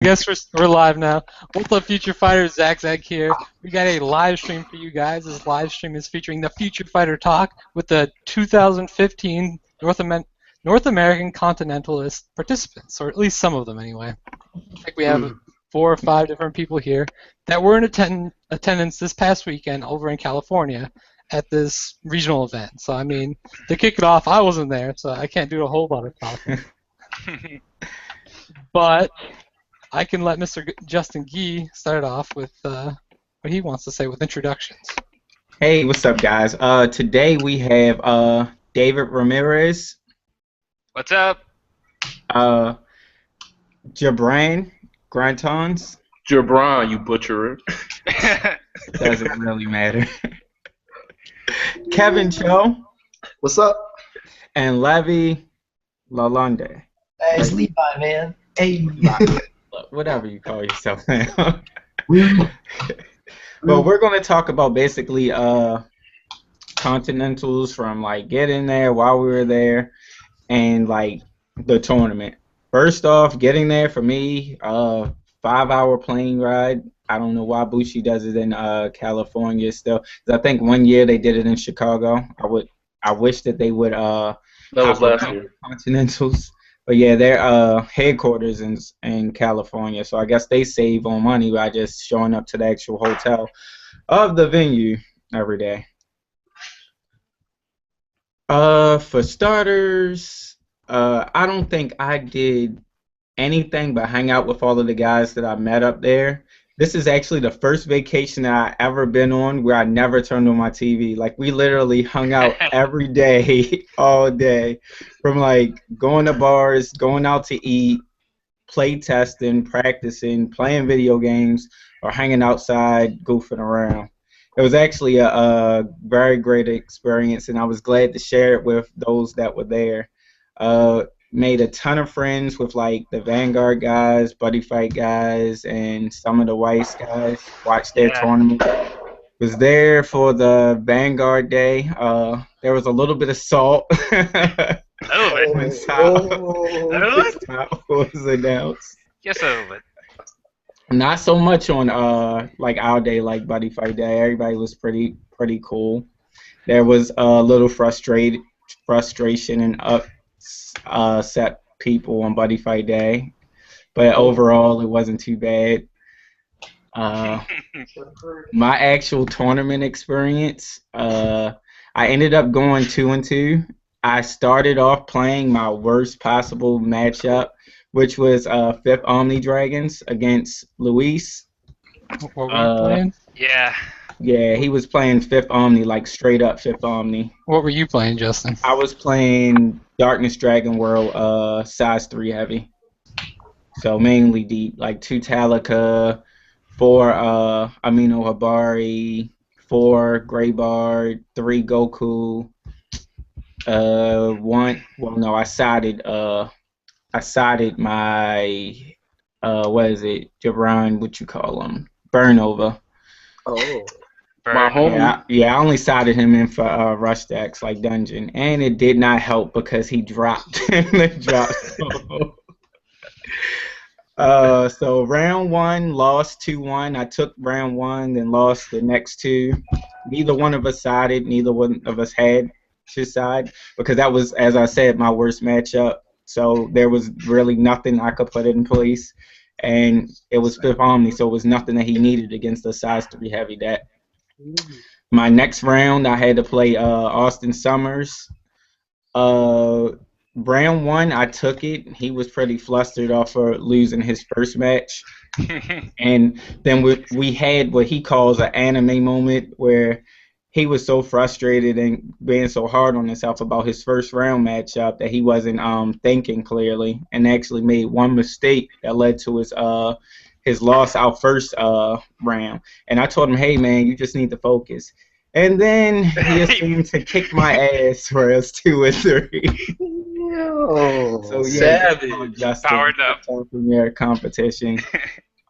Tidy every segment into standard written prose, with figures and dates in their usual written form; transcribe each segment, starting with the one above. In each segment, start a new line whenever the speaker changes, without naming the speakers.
I guess we're live now. What's up, Future Fighters? Zach here. We got a live stream for you guys. This live stream is featuring the Future Fighter Talk with the 2015 North American Continentalist participants, or at least some of them anyway. I think we have 4 or 5 different people here that were in attendance this past weekend over in California at this regional event. So, I mean, to kick it off, I wasn't there, so I can't do a whole lot of talking. But I can let Mr. Justin Gee start off with what he wants to say with introductions.
Hey, what's up, guys? Today we have David Ramirez.
What's up?
Jabran Grantons.
Jabran, you butcherer.
Doesn't really matter. Kevin Cho.
What's up?
And Lavi Lalonde.
Hey, it's Levi, man. Hey.
Whatever you call yourself now. Well, we're going to talk about basically Continentals from like getting there, while we were there, and like the tournament. First off, getting there for me, 5-hour plane ride. I don't know why Bushi does it in California still. I think one year they did it in Chicago. I wish that they would
that was last year.
Continentals. But yeah, their headquarters in California, so I guess they save on money by just showing up to the actual hotel of the venue every day. For starters, I don't think I did anything but hang out with all of the guys that I met up there. This is actually the first vacation that I ever been on where I never turned on my TV. Like, we literally hung out every day, all day, from like going to bars, going out to eat, play testing, practicing, playing video games, or hanging outside, goofing around. It was actually a very great experience, and I was glad to share it with those that were there. Made a ton of friends with like the Vanguard guys, Buddy Fight guys, and some of the Weiss guys. Watched their tournament. Was there for the Vanguard day. There was a little bit of salt. When South was announced.
Yes, a little bit.
Not so much on like our day, like Buddy Fight Day. Everybody was pretty cool. There was a little frustration and upset people on Buddy Fight Day, but overall it wasn't too bad. My actual tournament experience, I ended up going 2-2. I started off playing my worst possible matchup, which was Fifth Omni Dragons against Luis.
What were you playing?
Yeah.
Yeah, he was playing Fifth Omni, like straight up Fifth Omni.
What were you playing, Justin?
I was playing Darkness Dragon World, size 3 heavy. So mainly deep, like 2 Talika, 4 Amino Habari, 4 Grey Bard, 3 Goku, 1. Well, no, I sided my what is it? Jabron, what you call him? Burnover.
Oh.
My homie.
Yeah, I only sided him in for rush stacks like dungeon, and it did not help because he dropped. So round 1 lost 2-1. I took round 1, then lost the next 2. Neither one of us sided. Neither one of us had to side because that was, as I said, my worst matchup. So there was really nothing I could put in place, and it was Fifth Omni, so it was nothing that he needed against the size 3 heavy deck. My next round, I had to play Austin Summers. Round 1, I took it. He was pretty flustered off of losing his first match. And then we had what he calls an anime moment where he was so frustrated and being so hard on himself about his first round matchup that he wasn't thinking clearly and actually made one mistake that led to his loss our first round. And I told him, hey, man, you just need to focus. And then he seemed to kick my ass rounds 2 and 3. So yeah,
Powered up.
Your competition.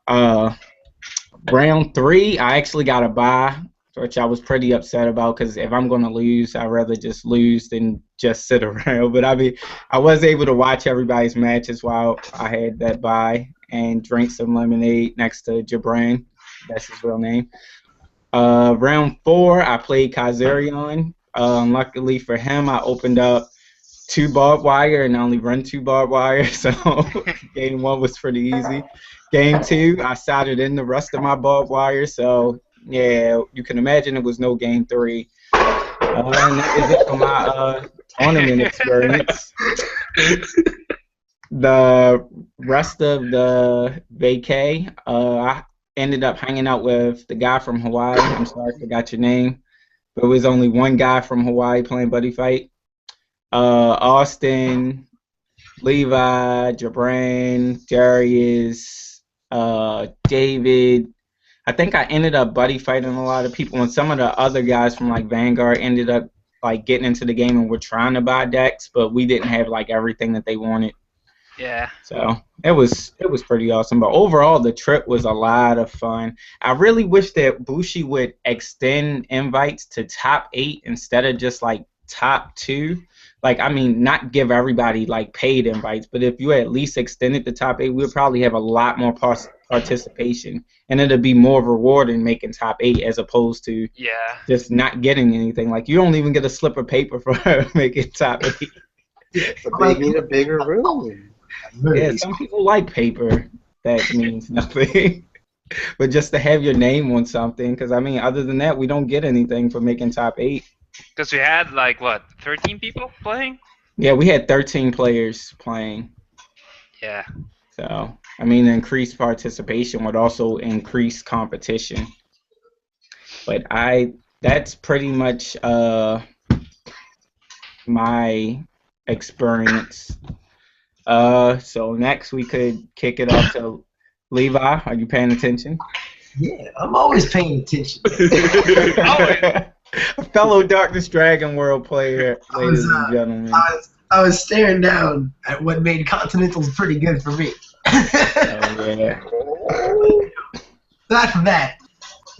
Round 3, I actually got a bye, which I was pretty upset about because if I'm going to lose, I'd rather just lose than just sit around. But I mean, I was able to watch everybody's matches while I had that bye, and drank some lemonade next to Jabran. That's his real name. Round 4, I played Kazarian. Luckily for him, I opened up 2 barbed wire and I only run 2 barbed wire, so game 1 was pretty easy. Game 2, I soldered in the rest of my barbed wire, so yeah, you can imagine it was no game 3. And that is it for my tournament experience. The rest of the vacay, I ended up hanging out with the guy from Hawaii. I'm sorry, I forgot your name. But it was only one guy from Hawaii playing Buddy Fight. Austin, Levi, Jabran, Darius, David. I think I ended up buddy fighting a lot of people, and some of the other guys from like Vanguard ended up like getting into the game and were trying to buy decks, but we didn't have like everything that they wanted.
Yeah.
So it was pretty awesome. But overall, the trip was a lot of fun. I really wish that Bushi would extend invites to top 8 instead of just like top 2. Like, I mean, not give everybody like paid invites, but if you at least extended the top 8, we would probably have a lot more participation, and it'd be more rewarding making top 8 as opposed to just not getting anything. Like, you don't even get a slip of paper for making top 8.
They need a bigger room.
Yeah, some people like paper that means nothing. But just to have your name on something, because I mean, other than that, we don't get anything for making top 8.
Because we had like what, 13 people playing?
Yeah, we had 13 players playing.
Yeah.
So, I mean, increased participation would also increase competition. But that's pretty much my experience. So next we could kick it off to Levi. Are you paying attention?
Yeah, I'm always paying attention.
A fellow Darkness Dragon World player, ladies and gentlemen.
I was staring down at what made Continentals pretty good for me.
Oh, yeah.
Aside from that,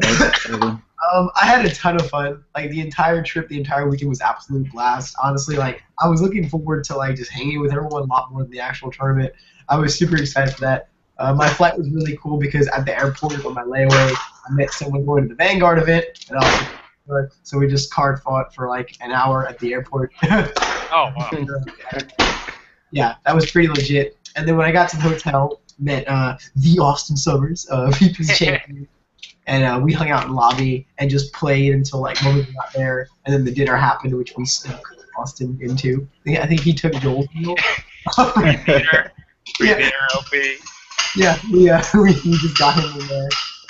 I had a ton of fun. Like the entire trip, the entire weekend was absolute blast. Honestly, like I was looking forward to like just hanging with everyone a lot more than the actual tournament. I was super excited for that. My flight was really cool because at the airport on my layaway, I met someone going to the Vanguard event, and so we just card fought for like an hour at the airport.
Oh wow.
Yeah, that was pretty legit. And then when I got to the hotel, met the Austin Summers, VP's champion. And we hung out in the lobby and just played until like when we got there, and then the dinner happened, which we snuck Austin into. I think he took Joel's meal.
Free dinner, OP.
Yeah, we just got him in there,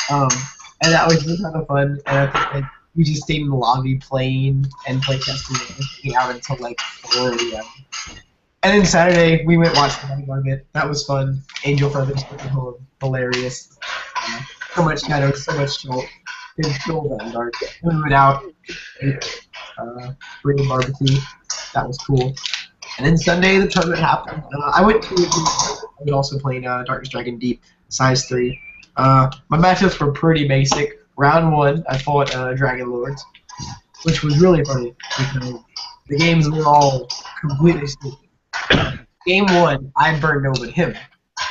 and that was really kind of fun. And I think like, we just stayed in the lobby playing and playtesting and hanging out until like 4 a.m. And then Saturday we went watch the Vanguard event. That was fun. Angel Feathers took me home. Hilarious. So much shadow, so much smoke. Good cool Vanguard. And we went out, ate Korean barbecue. That was cool. And then Sunday the tournament happened. I went to I was also playing Darkness Dragon Deep, size 3. My matchups were pretty basic. Round 1, I fought Dragon Lords, which was really funny because the games were all completely stupid. Game 1, I burned over him,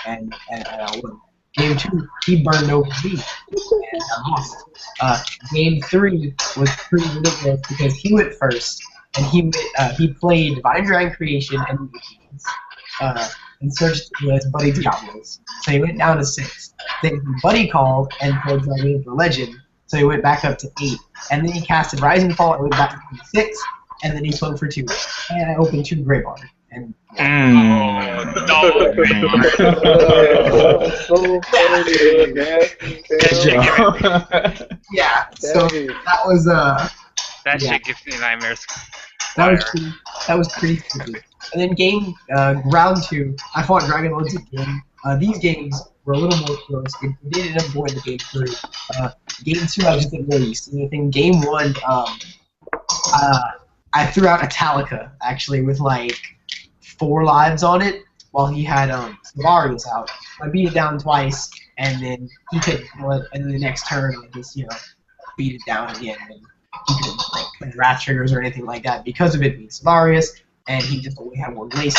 and I won. Game 2, he burned over me, and I lost. Game 3 was pretty ridiculous because he went first, and he played Divine Dragon Creation and searched with Buddy Diablos. So he went down to 6. Then Buddy called and played Dragon for Legend, so he went back up to 8. And then he casted Rising Fall and went back to 6, and then he swung for 2. And I opened 2 Grey Bar. And yeah, so that was
that shit gives me nightmares.
That was pretty stupid. And then round 2, I fought Dragon Lords again. These games were a little more close. We did end up going to game 3. Game 2, I just didn't really see anything. Game 1, I threw out Italica actually with like 4 lives on it, while he had Solarius out. I beat it down twice, and then he couldn't kill it, and then the next turn I just beat it down again, and he couldn't like play wrath triggers or anything like that because of it being Solarius, and he just only had 1 lace.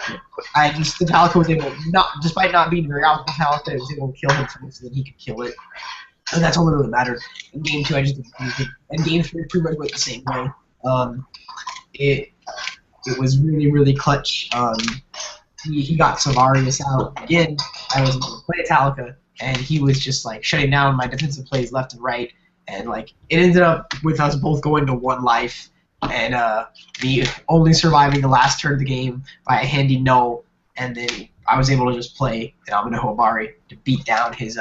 the Metallica was able, despite not being very out Metallica, it was able to kill him so that he could kill it. And that's all that really mattered. In game 2, I just didn't use it. And game 3 pretty much went the same way. It was really, really clutch. He got Savarius out. Again, I was able to play Metallica, and he was just like shutting down my defensive plays left and right. And like it ended up with us both going to 1 life, and me only surviving the last turn of the game by a handy null. And then I was able to just play Domino Obari to beat down his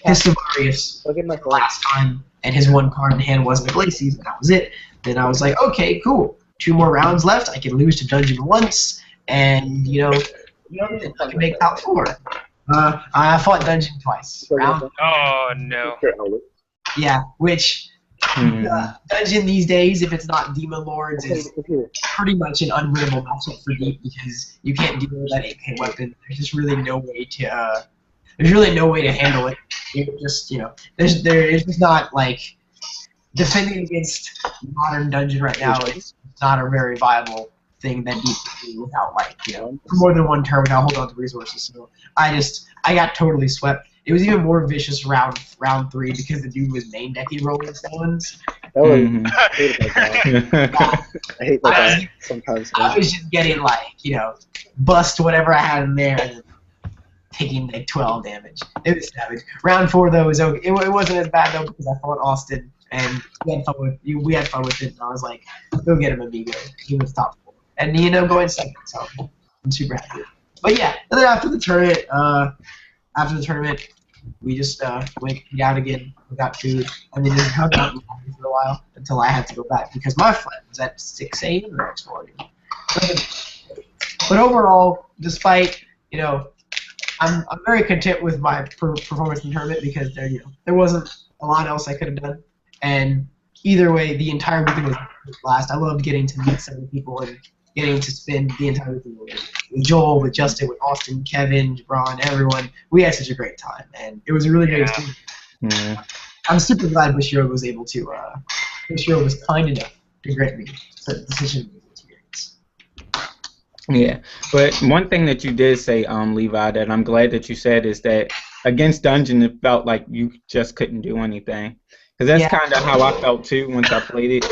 Savarius the last time, and his 1 card in hand wasn't a Glacies, and that was it. Then I was like, okay, cool. 2 more rounds left. I can lose to Dungeon once, and I can make top 4. I fought Dungeon twice.
Oh no.
Yeah, which Dungeon these days, if it's not Demon Lords, is pretty much an unwinnable matchup for Deep because you can't deal with that 8K weapon. There's just really no way to. There's really no way to handle it. It just there's just not like defending against modern Dungeon right now. It's not a very viable thing that Deep can do without for more than 1 turn without holding on to resources. So I got totally swept. It was even more vicious round 3 because the dude was main decking Rolling Stones.
I hate that sometimes.
I was just getting bust whatever I had in there and then taking like 12 damage. It was savage. Round 4 though was okay. It wasn't as bad though because I fought Austin and we had fun with it. And I was like, go get him, amigo. He was top 4, and he ended up going second. So I'm super happy. But yeah, and then after the tournament, we just went out again, we got food, and then just hung out for a while until I had to go back because my flight was at 6 a.m. the next morning. But overall, despite I'm very content with my performance in the tournament because there wasn't a lot else I could have done, and either way, the entire weekend was a blast. I loved getting to meet so many people and getting to spend the entire weekend with Joel, with Justin, with Austin, Kevin, Jabron, everyone. We had such a great time, and it was a really great experience.
Yeah.
I'm super glad Bushiro was able to. Bushiro was kind enough to grant me such an experience.
Yeah, but one thing that you did say, Levi, that I'm glad that you said is that against Dungeon, it felt like you just couldn't do anything. Because that's kind of how I felt too once I played it.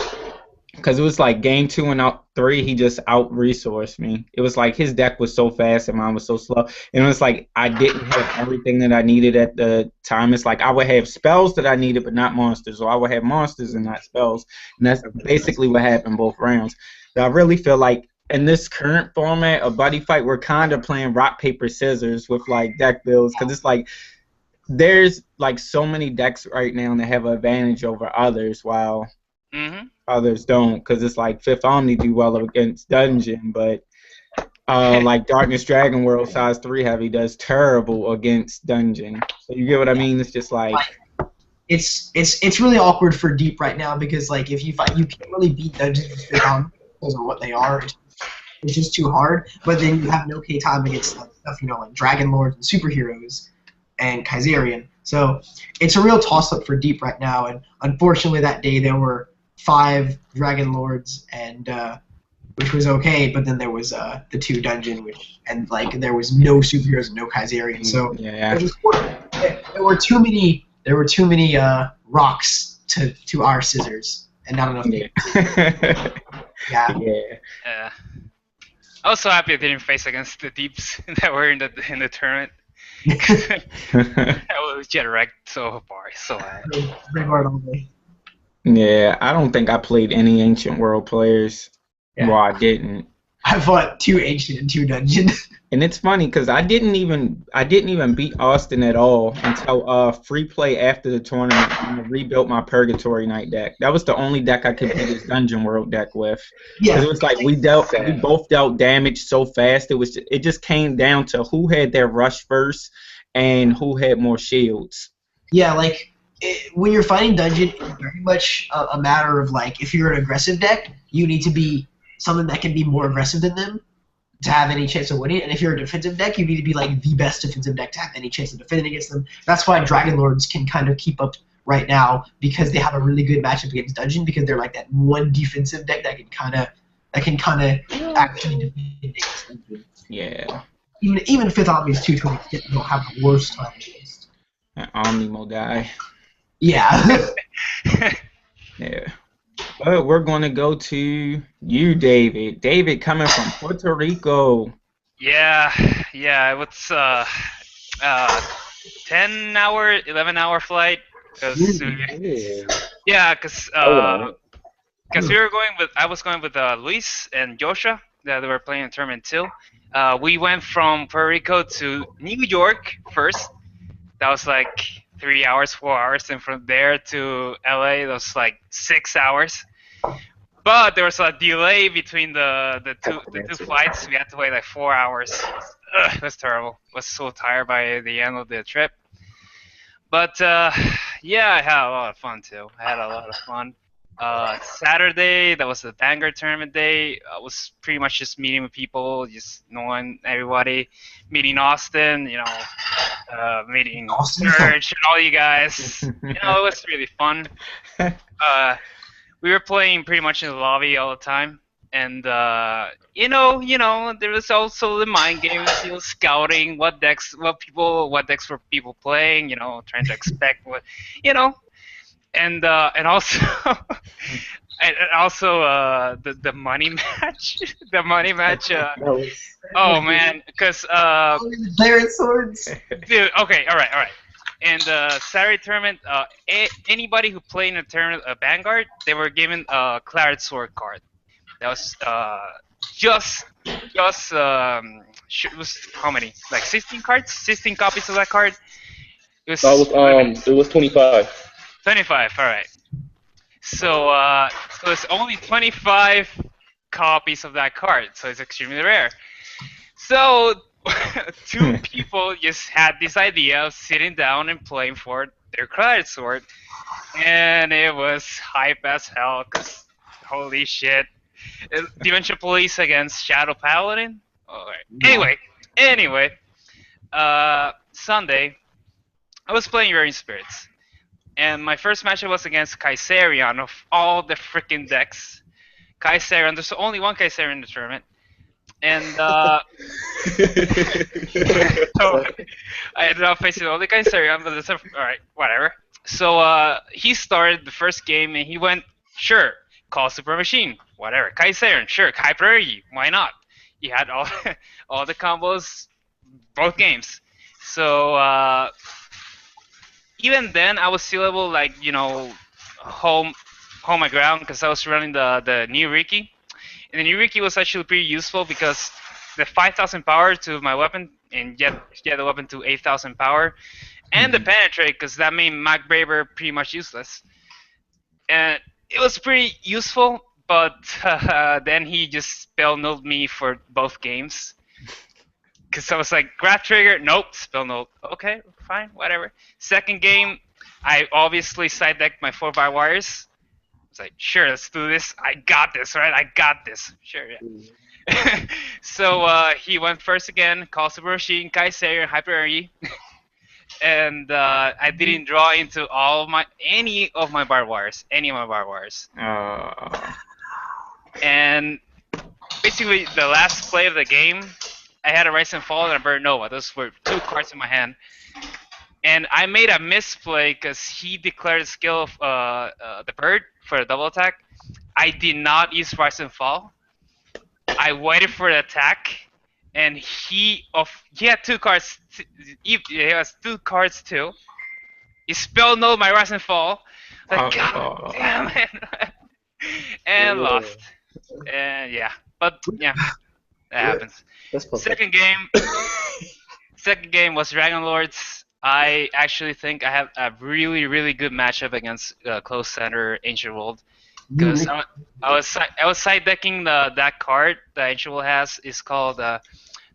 Because it was like game 2 and out 3, he just out-resourced me. It was like his deck was so fast and mine was so slow. And it was like I didn't have everything that I needed at the time. It's like I would have spells that I needed but not monsters, or I would have monsters and not spells. And that's basically what happened both rounds. So I really feel like in this current format of Buddy Fight, we're kind of playing rock, paper, scissors with like deck builds. Because it's like there's like so many decks right now that have an advantage over others while others don't, because it's like Fifth Omni do well against Dungeon, but like Darkness Dragon World size 3 heavy does terrible against Dungeon. So you get what I mean? It's just like
it's really awkward for Deep right now because like if you fight, you can't really beat Dungeon with Fifth Omni because of what they are. It's just too hard. But then you have no K time against like stuff like Dragon Lords and superheroes and Kaiserian. So it's a real toss up for Deep right now. And unfortunately, that day there were 5 Dragon Lords, and which was okay, but then there was the 2 Dungeon, and there was no superheroes and no Kaiserian. So there were too many rocks to our scissors, and not enough.
Yeah. I was so happy I didn't face against the Deeps that were in the tournament. I was jet wrecked so far, so bad.
Yeah, I don't think I played any Ancient World players. Yeah. Well, I didn't.
I fought 2 Ancient and 2 Dungeon.
And it's funny because I didn't even beat Austin at all until free play after the tournament. And I rebuilt my Purgatory Knight deck. That was the only deck I could beat this Dungeon World deck with. Yeah. Because it was like we both dealt damage so fast. It just came down to who had their rush first and who had more shields.
Yeah, when you're fighting Dungeon, it's very much a matter of if you're an aggressive deck, you need to be something that can be more aggressive than them to have any chance of winning. And if you're a defensive deck, you need to be the best defensive deck to have any chance of defending against them. That's why Dragon Lords can kind of keep up right now because they have a really good matchup against Dungeon because they're that one defensive deck that can kind of that can kind of actually defeat extension.
Yeah.
Even 5th Omni's 220 don't have the worst time against.
An Omnimo guy.
Yeah.
Yeah. But we're going to go to you, David. David coming from Puerto Rico.
Yeah, it was 10-hour, 11-hour flight. Cause we were going with, I was going with Luis and Joshua that were playing a tournament too. We went from Puerto Rico to New York first. That was like 3 hours, 4 hours, and from there to LA, that was like 6 hours. But there was a delay between the two flights. We had to wait like 4 hours. It was terrible. I was so tired by the end of the trip. But yeah, I had a lot of fun too. I had a lot of fun. Saturday, that was the Vanguard tournament day. I was pretty much just meeting with people, just knowing everybody, meeting Austin, meeting Serge and all you guys. It was really fun. We were playing pretty much in the lobby all the time, and there was also the mind games, scouting what decks were people playing, trying to expect what, and also and also the money match, the money match. Oh man, because
There swords.
dude, okay, all right. And Saturday tournament, anybody who played in a tournament, Vanguard, they were given a Claret Sword card. That was it was how many? Like 16 cards, 16 copies of that card. It was.
It was 25.
25. All right. So it's only 25 copies of that card, so it's extremely rare. So two people just had this idea of sitting down and playing for their Claret Sword, and it was hype as hell. Cause holy shit, Dimension Police against Shadow Paladin. All right. Anyway, Sunday, I was playing Raging Spirits, and my first matchup was against Kaiserion of all the freaking decks. Kaiserion, there's only one Kaiserion in the tournament. And so I ended up facing only Kaiserion, but it's alright, whatever. So he started the first game and he went, sure, call Super Machine, whatever. Kaiserion, sure, Hyper Energy, why not? He had all all the combos, both games. So even then, I was still able, hold my ground because I was running the new Riki. And the new Riki was actually pretty useful because the 5,000 power to my weapon, and yet the weapon to 8,000 power, and the penetrate because that made Mac Braver pretty much useless. And it was pretty useful, but then he just spell nulled me for both games. Because I was like, grab trigger, nope, spell null. Okay, fine, whatever. Second game, I obviously side decked my 4x wires. It's like, sure, let's do this. I got this, right? I got this. Sure, yeah. So he went first again, called Super Machine, Kaiserion, Hyper Energy. And I didn't draw into any of my barbed wires. And basically, the last play of the game, I had a Rise and Fall and a Burn Nova. Those were two cards in my hand. And I made a misplay because he declared a skill of the bird for a double attack. I did not use Rise and Fall. I waited for the attack, and he had two cards. He has two cards too. He spell nulled my Rise and Fall. Like, God damn it! And lost. And yeah, but yeah, that happens. Second game was Dragon Lords. I actually think I have a really, really good matchup against Close Center Ancient World because I was side decking that card that Ancient World has. It's called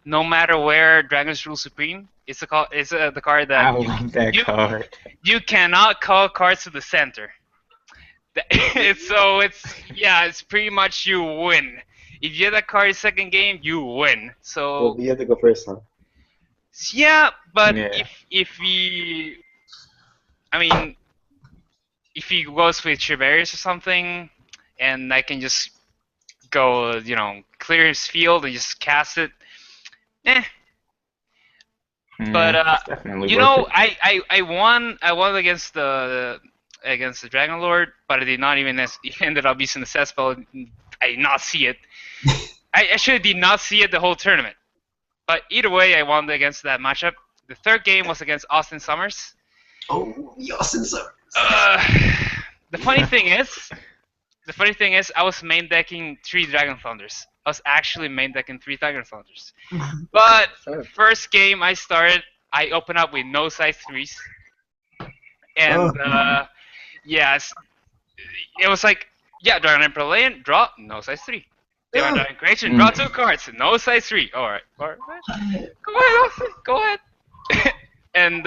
No Matter Where Dragons Rule Supreme. It's the card that
I love that card.
You cannot call cards to the center. So it's pretty much you win. If you get that card second game, you win. So
well, you have to go first, huh?
Yeah, but
Yeah.
if he goes with Triberius or something, and I can just go, clear his field and just cast it. Eh. But
it's definitely worth it.
I won against the Dragon Lord, but I did not even ended up using the set spell. I did not see it. I actually did not see it the whole tournament. But either way, I won against that matchup. The third game was against Austin Summers.
Oh, Austin Summers.
The funny thing is, I was main decking 3 Dragon Thunders. I was actually main decking 3 Dragon Thunders. But first game I started, I opened up with no size 3s. And yes, it was like, yeah, Dragon Emperor Land, draw, no size 3. Dragon Creation, draw 2 cards, no size 3. Alright. Go ahead, Austin, go ahead. And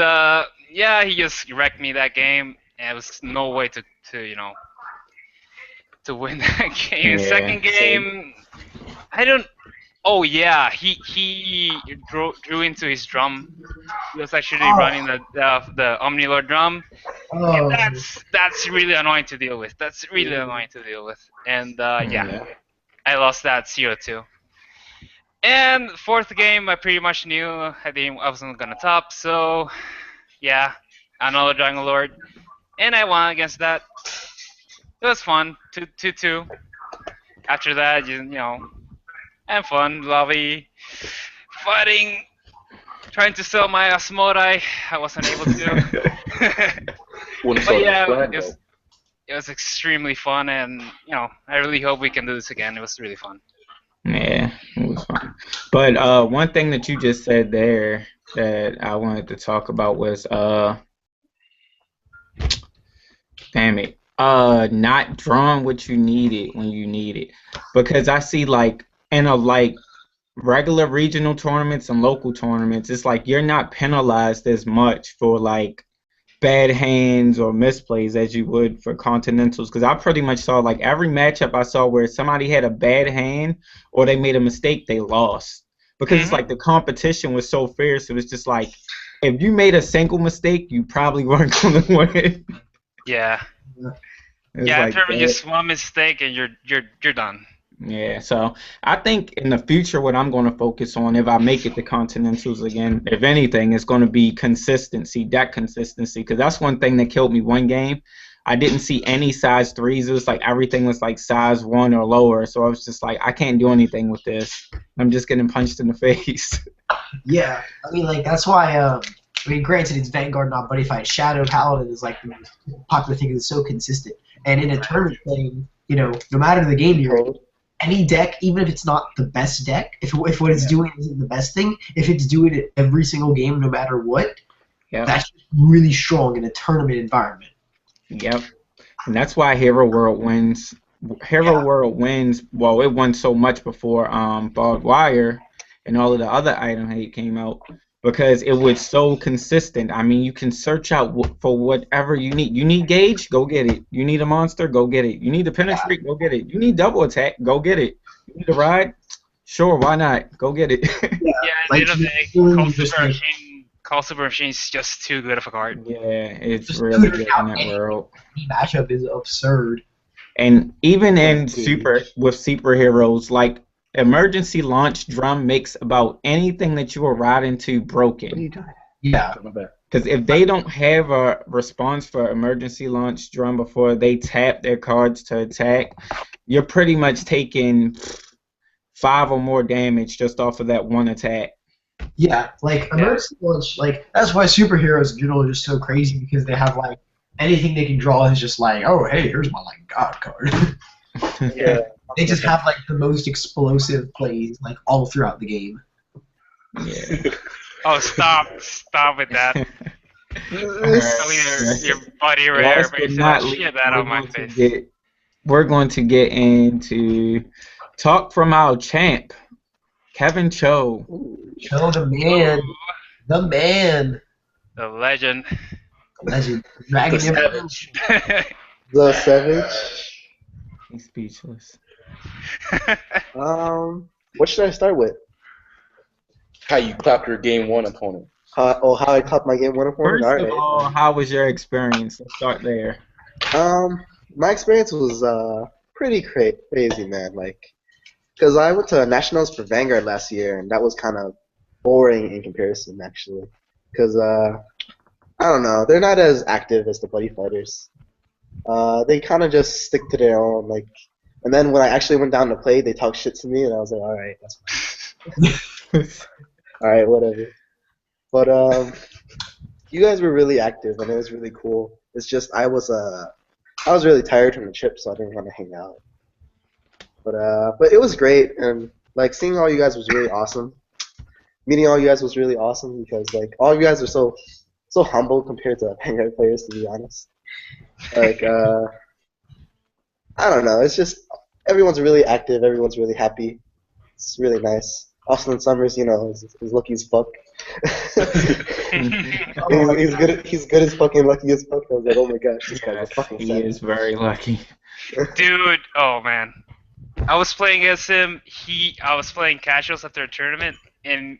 yeah, he just wrecked me that game. And there was no way to win that game.
Yeah,
Second game, I don't. Oh yeah, he drew into his drum. He was actually running the Omnilord drum.
Oh.
And that's really annoying to deal with. And yeah, I lost that 0-2. And fourth game, I pretty much knew I wasn't gonna top. So yeah, another Dragon Lord, and I won against that. It was fun. 2-2. After that, and fun, lobby, fighting, trying to sell my Asmodai. I wasn't able to. But yeah, it was extremely fun, and I really hope we can do this again. It was really fun.
Yeah, it was fun. But one thing that you just said there that I wanted to talk about was damn it. Not drawing what you needed when you need it. Because I see in a regular regional tournaments and local tournaments, it's like you're not penalized as much for bad hands or misplays as you would for Continentals. Because I pretty much saw every matchup I saw where somebody had a bad hand or they made a mistake, they lost. Because it's the competition was so fierce. It was just if you made a single mistake, you probably weren't going to win.
Yeah. Yeah, determine just one mistake and you're done.
Yeah, so I think in the future what I'm going to focus on if I make it to Continentals again, if anything, is going to be consistency, deck consistency, because that's one thing that killed me one game. I didn't see any size 3s. It was everything was size 1 or lower, so I was just I can't do anything with this. I'm just getting punched in the face.
Yeah, I mean, that's why, granted, it's Vanguard, not Buddy Fight. Shadow Paladin is the most popular thing. It's so consistent. And in a tournament thing, no matter the game you're in, any deck, even if it's not the best deck, if what it's doing isn't the best thing, if it's doing it every single game, no matter what, that's really strong in a tournament environment.
Yep. And that's why Hero World wins. World wins. Well, it won so much before Barbed Wire and all of the other item hate came out. Because it was so consistent. I mean, you can search out for whatever you need. You need gauge? Go get it. You need a monster? Go get it. You need to penetrate? Go get it. You need double attack? Go get it. You need to ride? Sure, why not? Go get it.
Yeah, at the end of the day, Call Super Machine is just too good of a card.
Yeah, it's just really good in that world.
The matchup is absurd.
And even in superheroes, emergency launch drum makes about anything that you are riding to broken.
Yeah.
Because if they don't have a response for emergency launch drum before they tap their cards to attack, you're pretty much taking 5 or more damage just off of that one attack.
Yeah, emergency launch, that's why superheroes in general are just so crazy, because they have anything they can draw is just oh, hey, here's my God card.
Yeah.
They just have the most explosive plays all throughout the game.
Yeah.
Oh, stop with that. Your body rare, but shit that on my face.
We're going to get into talk from our champ, Kevin Cho.
Cho, the man. The man.
The legend.
Dragon
The
Emperor.
The Savage.
He's speechless.
What should I start with?
How you clapped your game 1 opponent.
How I caught my game 1 opponent?
First of all, how was your experience? Let's start there.
My experience was pretty crazy, man. Because I went to nationals for Vanguard last year, and that was kind of boring in comparison, actually. Because I don't know, they're not as active as the buddy fighters. They kind of just stick to their own, like. And then when I actually went down to play, they talked shit to me, and I was like, all right, that's fine. All right, whatever. But you guys were really active, and it was really cool. It's just I was really tired from the trip, so I didn't want to hang out. But it was great, and like seeing all you guys was really awesome. Meeting all you guys was really awesome because like all you guys are so humble compared to Vanguard players, to be honest. Like I don't know, it's just everyone's really active, everyone's really happy. It's really nice. Austin Summers, you know, is lucky as fuck. He's good as fucking lucky as fuck. I was like, oh my gosh, this guy's a fucking
He
savage.
is very lucky.
Dude, oh man. I was playing against him. I was playing casuals after a tournament, and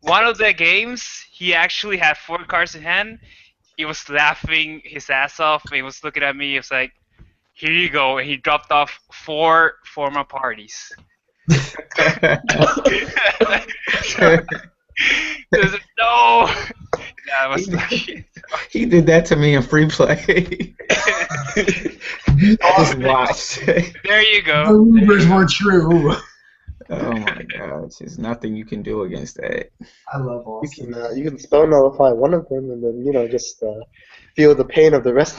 one of the games, he actually had 4 cards in hand. He was laughing his ass off. He was looking at me. He was like, "Here you go," and he dropped off 4 former parties. No. Yeah, was
He did that to me in free play. I just watched.
There you
The
go.
rumors were true.
Oh my gosh, there's nothing you can do against that.
I love Austin.
You can spell nullify one of them and then just feel the pain of the rest.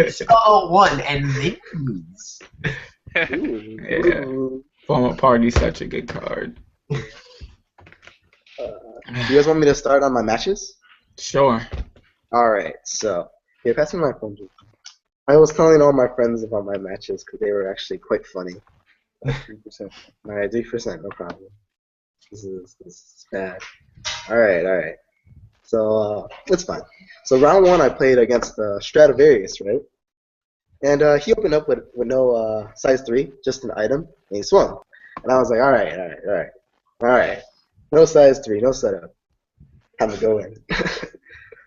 Spell one and lose.
Ooh,
Yeah.
ooh.
Former Party's such a good card.
Do you guys want me to start on my matches?
Sure.
Alright, so here, pass me my phone. Dude. I was telling all my friends about my matches because they were actually quite funny. 3%. Alright, 3%, no problem. This is bad. Alright. So, it's fine. So, round 1, I played against Stradivarius, right? And he opened up with no size 3, just an item, and he swung. And I was like, alright. No size 3, no setup. Time to go in.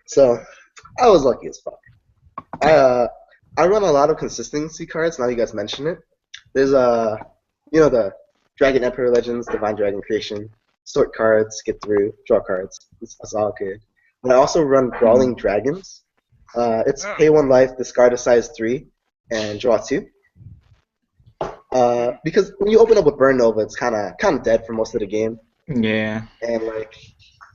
So, I was lucky as fuck. I run a lot of consistency cards, now you guys mention it. There's the Dragon Emperor Legends, Divine Dragon Creation, sort cards, get through, draw cards. It's all good. But I also run Brawling Dragons. It's pay 1 life, discard a size 3, and draw 2. Because when you open up with Burn Nova, it's kind of dead for most of the game.
Yeah.
And like,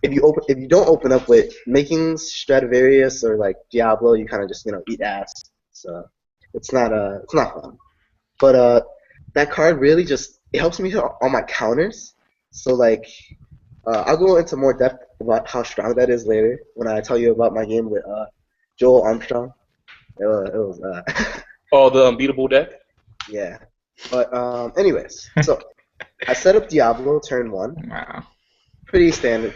if you don't open up with making Stradivarius or like Diablo, you kind of just eat ass. So it's not fun. But that card really it helps me hit all my counters. So like, I'll go into more depth about how strong that is later when I tell you about my game with Joel Armstrong. It was
Oh, the unbeatable deck?
yeah. But anyways, so I set up Diablo turn 1.
Wow.
Pretty standard.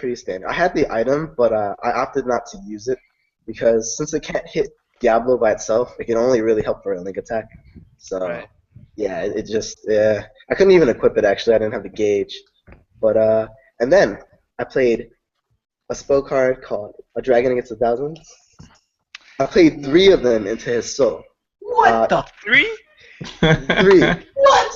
I had the item, but I opted not to use it because since it can't hit Diablo by itself, it can only really help for a link attack. So
Right.
yeah, I couldn't even equip it actually. I didn't have the gauge. But and then I played a spell card called A Dragon Against the Thousands. I played 3 of them into his soul.
What the?
3?
3.
What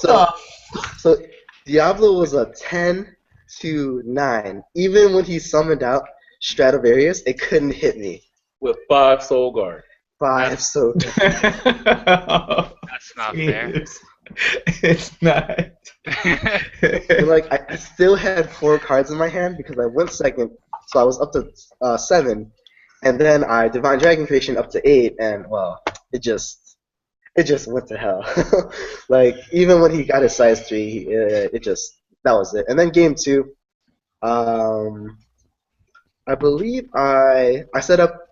So Diablo was a 10-9. Even when he summoned out Stradivarius, it couldn't hit me.
With 5 Soul Guard.
5, so
That's not fair.
It's not.
like I still had 4 cards in my hand because I went second, so I was up to 7, and then I Divine Dragon Creation up to 8, and well, it just went to hell. Like even when he got his size 3, that was it. And then game 2, I believe I set up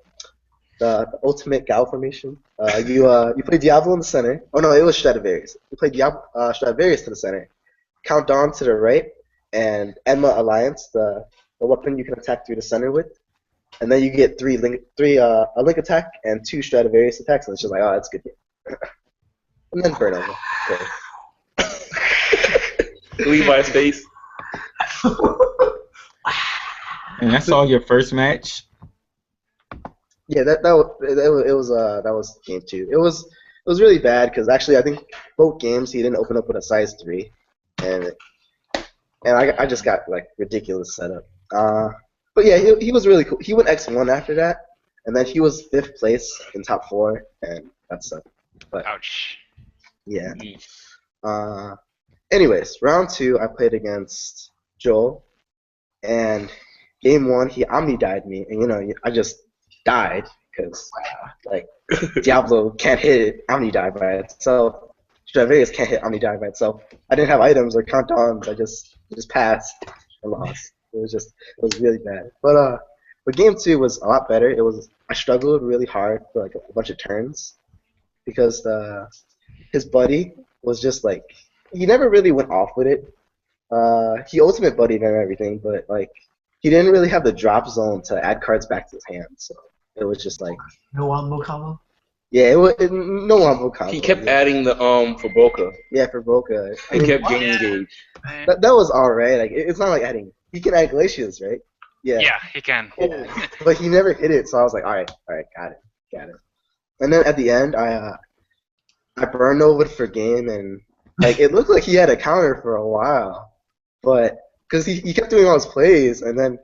the ultimate Gal formation. You play Diablo in the center. Oh no, it was Stradivarius. You play Stradivarius to the center. Count Dawn to the right, and Enma Alliance, the weapon you can attack through the center with. And then you get a link attack and 2 Stradivarius attacks, and it's just like, oh, that's good. And then Burn Over. Okay.
Levi's face.
And that's all your first match?
Yeah, that was game 2. It was really bad because actually I think both games he didn't open up with a size 3, and I just got like ridiculous setup. But yeah, he was really cool. He went X1 after that, and then he was 5th place in top 4, and that sucked. But
Ouch.
yeah. Anyways, round 2, I played against Joel, and game 1, he omni-died me, and I just died because like Diablo can't hit omni-die by itself. Stradivarius can't hit omni-die by itself. I didn't have items or countdowns. I just passed and lost. It was really bad. But game 2 was a lot better. I struggled really hard for like a bunch of turns because his buddy was just like, he never really went off with it. He ultimate buddied and everything, but like he didn't really have the drop zone to add cards back to his hand. So it was just like
No wombo combo?
yeah, no wombo combo.
He kept adding the for Boca.
Yeah, for Boca.
He kept gaining gauge.
That was alright. Like it's not like adding. He can add glaciers, right? Yeah.
Yeah, he can.
Yeah. But he never hit it, so I was like, all right, got it. And then at the end, I burned over for game, and like it looked like he had a counter for a while, but because he kept doing all his plays, and then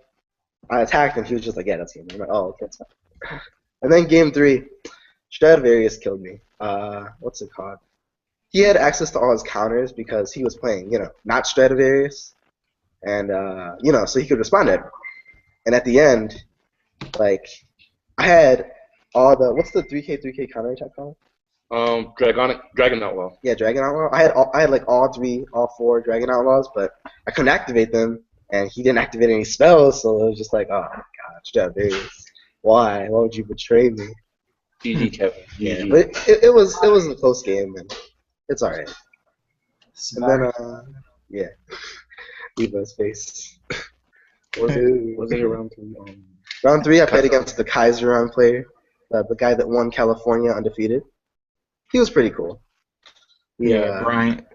I attacked, and he was just like, yeah, that's game. I'm like, oh, okay, that's fine. And then game 3, Stradivarius killed me. What's it called? He had access to all his counters because he was playing, not Stradivarius, and so he could respond to everything. And at the end, like, I had all the what's the 3K counter attack called?
Dragon Outlaw.
Yeah, Dragon Outlaw. I had like all 4 Dragon Outlaws, but I couldn't activate them, and he didn't activate any spells, so it was just like, oh my god, Stradivarius, why would you betray me?
GG, Kevin.
Yeah,
GG.
but it was a close game, and it's alright. And then yeah, Eva's face.
Was it around 3?
Round 3, I played against the Kaiseron player, the guy that won California undefeated. He was pretty cool.
Yeah, Bryant.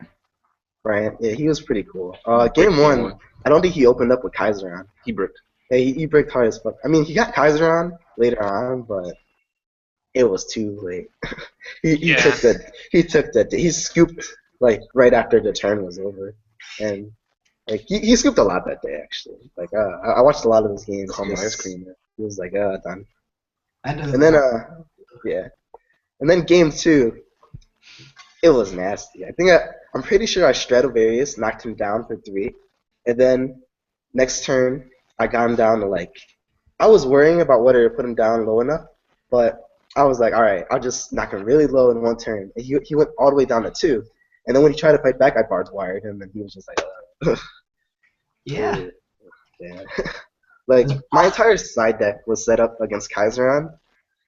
Bryant. Yeah, he was pretty cool. Game 1, I don't think he opened up with Kaiseron.
He bricked.
Yeah, he bricked hard as fuck. I mean, he got Kaiseron later on, but it was too late. he took that. He scooped like right after the turn was over, and like he scooped a lot that day actually. Like I watched a lot of his games.
Call my ice cream.
He was like done.
And
then yeah, and then game 2, it was nasty. I'm pretty sure I Stradivarius knocked him down for 3, and then next turn I got him down to like, I was worrying about whether to put him down low enough, but I was like, all right, I'll just knock him really low in one turn. And he went all the way down to 2, and then when he tried to fight back, I barbed wired him, and he was just like,
yeah.
yeah. Like my entire side deck was set up against Kaiseron,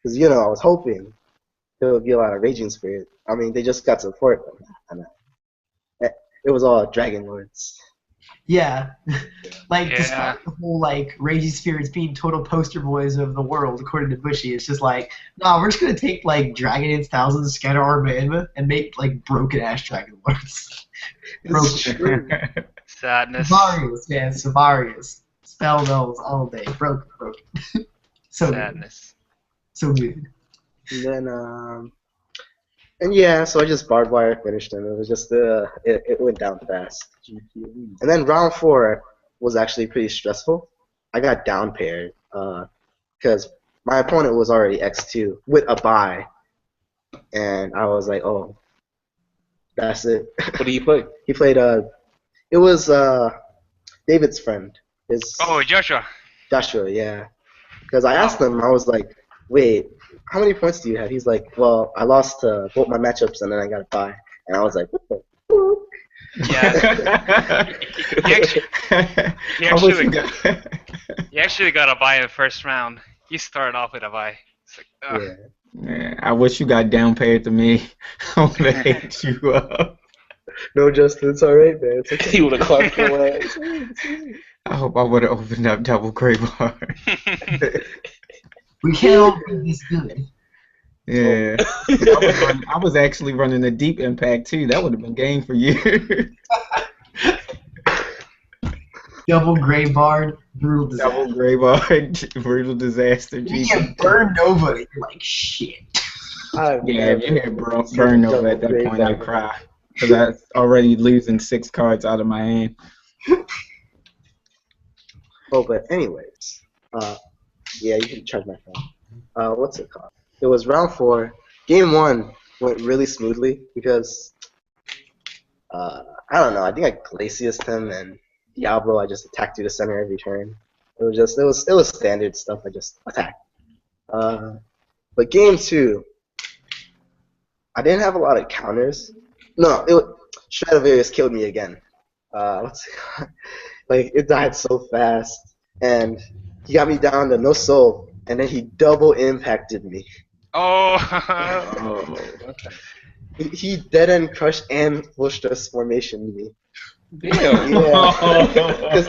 because I was hoping there would be a lot of Raging Spirit. I mean, they just got support, but it was all Dragon Lords.
Yeah. Like, despite the whole, like, Raging Spirits being total poster boys of the world, according to Bushy, it's just like, nah, we're just gonna take, like, Dragon Age Thousands, Scatter Arma, and make, like, broken-ass Dragon Lords. Broken.
Sadness.
Savarius, man, Savarius. Spell those all day. Broken. So
Sadness.
Good. So good.
And then, and yeah, so I just barbed wire finished him. It was just, it went down fast. And then round 4 was actually pretty stressful. I got down paired, because my opponent was already X2 with a bye. And I was like, oh, that's it.
What did he play?
He played, it was, David's friend.
Joshua.
Joshua, yeah. Because I asked him, I was like, wait, how many points do you have? He's like, well, I lost both my matchups and then I got a bye. And I was like, what the fuck?
Yeah. he actually got a bye in the first round. He started off with a bye. It's like, ugh.
Yeah.
Man, I wish you got down paired to me. I would have ate you up.
No, Justin, it's alright, man. It's okay.
He would have clapped your ass.
I hope I would have opened up double gray bar.
We can't all be this good.
Yeah. I was actually running a deep impact too. That would have been game for you.
Double gray bard, brutal disaster.
Double gray bar, brutal disaster.
You get burned over, you're like, shit.
Yeah, if you had burned over at that point, I'd cry. because that's already losing 6 cards out of my hand.
Oh, but anyways, yeah, you can charge my phone. What's it called? It was round 4. Game 1 went really smoothly because I don't know. I think I Glacius'd him, and Diablo I just attacked through the center every turn. It was standard stuff. I just attacked. But game 2, I didn't have a lot of counters. No, Stradivarius killed me again. What's it called? Like, it died so fast, and he got me down to no soul, and then he double impacted me.
Oh.
He dead end crushed and full stress formation me.
Damn.
Yeah. Because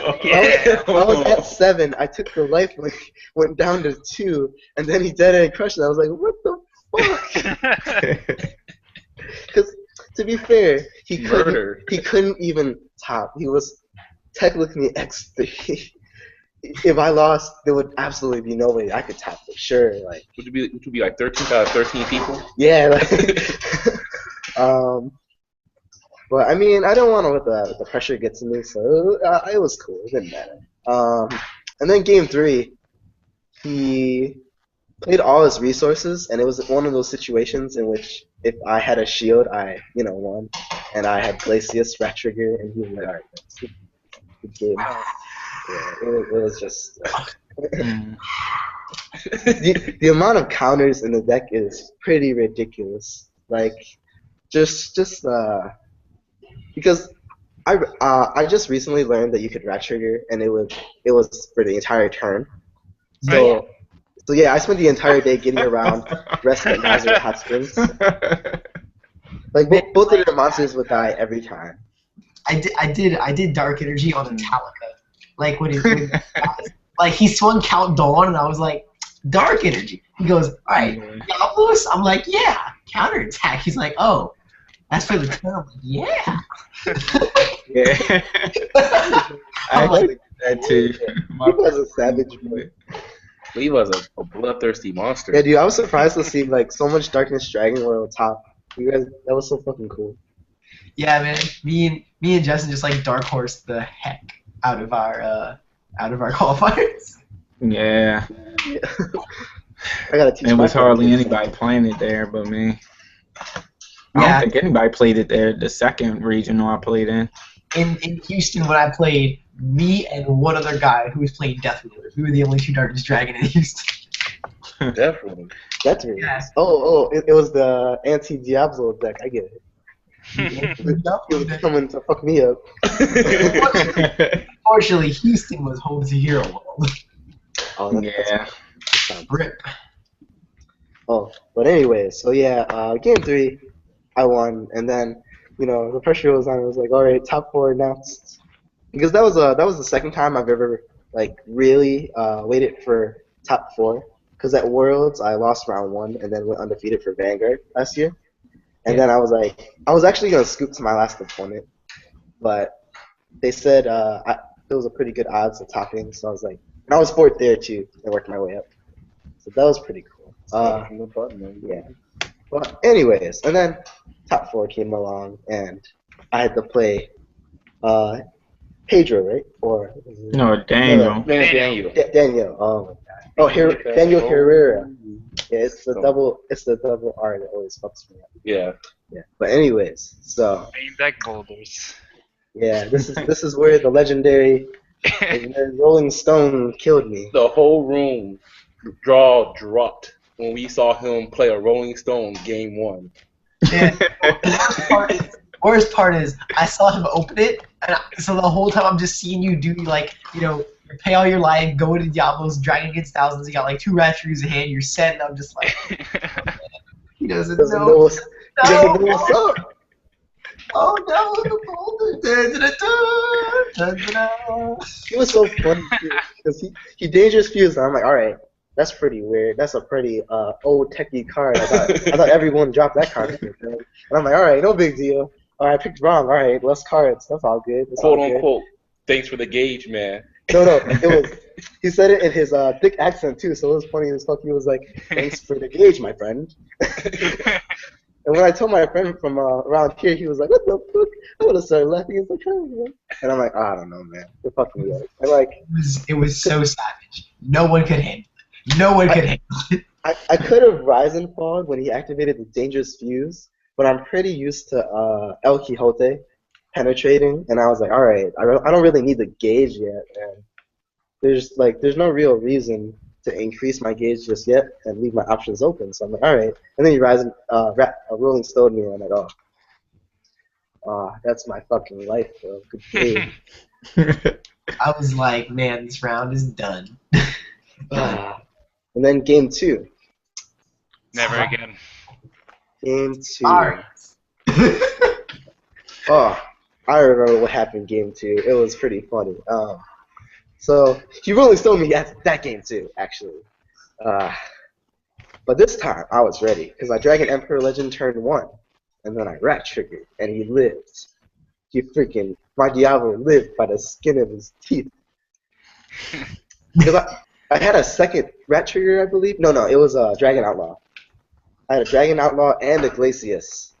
I was at 7, I took the life link, went down to 2, and then he dead end crushed it. I was like, what the fuck? Because to be fair, he couldn't even top. He was technically X3. If I lost, there would absolutely be no way I could top for sure. Like,
Would you be like 13 out of 13 people?
yeah. Like, but I mean, I don't want to let the pressure get to me, so it was cool. It didn't matter. And then game 3, he played all his resources, and it was one of those situations in which if I had a shield, I won, and I had Glacius, Rat Trigger, and he was like, all right, that's good game. Yeah, it was just the amount of counters in the deck is pretty ridiculous. Like, just because I just recently learned that you could Rat Trigger, and it was for the entire turn. So yeah, I spent the entire day getting around Rest at Nazareth Hot Springs. Like both of their monsters would die every time.
I did Dark Energy on Metallica. Like when like he swung Count Dawn, and I was like, Dark Energy. He goes, all right, Diablos? I'm like, yeah, counterattack. He's like, oh, that's for the turn. I'm like, yeah.
Yeah. I actually did that too.
He was a savage boy.
He was a bloodthirsty monster.
Yeah, dude, I was surprised to see like so much Darkness Dragon World top. You guys, that was so fucking cool.
Yeah, man. Me and Justin just like dark horse the heck out of our qualifiers.
Yeah.
I gotta teach.
It was
my
hardly
friends.
anybody playing it there but me. I
Yeah.
don't think anybody played it there. The second regional I played in.
In Houston, when I played, me and one other guy who was playing Death Ruler, we were the only 2 Darkness Dragon in Houston.
Definitely.
That's really
Yeah.
nice. It was the anti-Diablo deck. I get it. He was coming to fuck me up.
Fortunately, Houston was home to Hero World.
Oh,
Yeah.
Rip.
Oh, but anyways, so yeah, game 3, I won, and then the pressure was on. I was like, all right, top 4 announced, because that was the second time I've ever like really waited for top 4. Because at Worlds I lost round 1 and then went undefeated for Vanguard last year, and then I was like, I was actually gonna scoop to my last opponent, but they said it was a pretty good odds of topping, so I was like, and I was 4th there too, and worked my way up, so that was pretty cool. Yeah. But anyways, and then top 4 came along, and I had to play Pedro, right? Or
No, Daniel.
Daniel.
Daniel. Oh my god. Oh, Daniel Herrera. Yeah, it's the double R that always fucks me up.
Yeah.
Yeah. But anyways, so
Main deck boulders.
yeah, this is where the legendary Rolling Stone killed me.
The whole room draw dropped when we saw him play a Rolling Stone game 1.
And the worst part is I saw him open it, and so the whole time I'm just seeing you do like, you pay all your life, go into Diablos, Dragon Against Thousands, you got like 2 Ratchers in hand, you're set, and I'm just like, he doesn't know.
He doesn't know what's up.
Oh no, the boulder. Da-da-da-da.
It was so funny because he dangerous fused. And I'm like, all right, that's pretty weird. That's a pretty old techie card. I thought everyone dropped that card. And I'm like, all right, no big deal. All right, I picked wrong. All right, less cards. That's all good. That's
Quote
all good.
unquote. Thanks for the gauge, man.
No, it was. He said it in his thick accent too, so it was funny as fuck. He was like, "Thanks for the gauge, my friend." And when I told my friend from around here, he was like, "What the fuck?" I would have started laughing. He's like, "Oh, man." And I'm like, I don't know, man. You're fucking me up. I like.
It was so savage. No one could handle it. No one could handle it.
I could have Ryzen falled when he activated the dangerous fuse, but I'm pretty used to El Quixote penetrating, and I was like, all right, I don't really need the gauge yet, and there's no real reason to increase my gauge just yet and leave my options open. So I'm like, all right, and then he Ryzen Rolling Stone me, and I'm like, that's my fucking life, bro. Good game.
I was like, man, this round is done.
And then game 2.
Never again.
Game 2.
Sorry.
Oh, I remember what happened in game 2. It was pretty funny. So he Rolling Stone me at that game too, actually. But this time I was ready because I Dragon Emperor Legend turned 1, and then I rat triggered, and he lived. My Diablo lived by the skin of his teeth. Because I had a second rat trigger, I believe. No, it was a Dragon Outlaw. I had a Dragon Outlaw and a Glacius,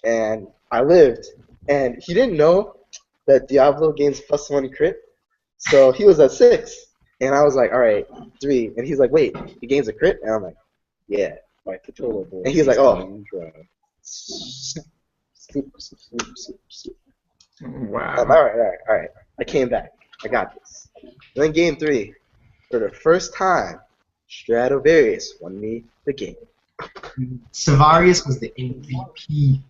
and I lived. And he didn't know that Diablo gains +1 crit, so he was at 6, and I was like, all right, 3, and he's like, wait, he gains a crit, and I'm like, yeah. And he's like, oh.
Wow.
All right. I came back. I got this. And then game 3, for the first time, Stradivarius won me the game.
Savarius was the MVP.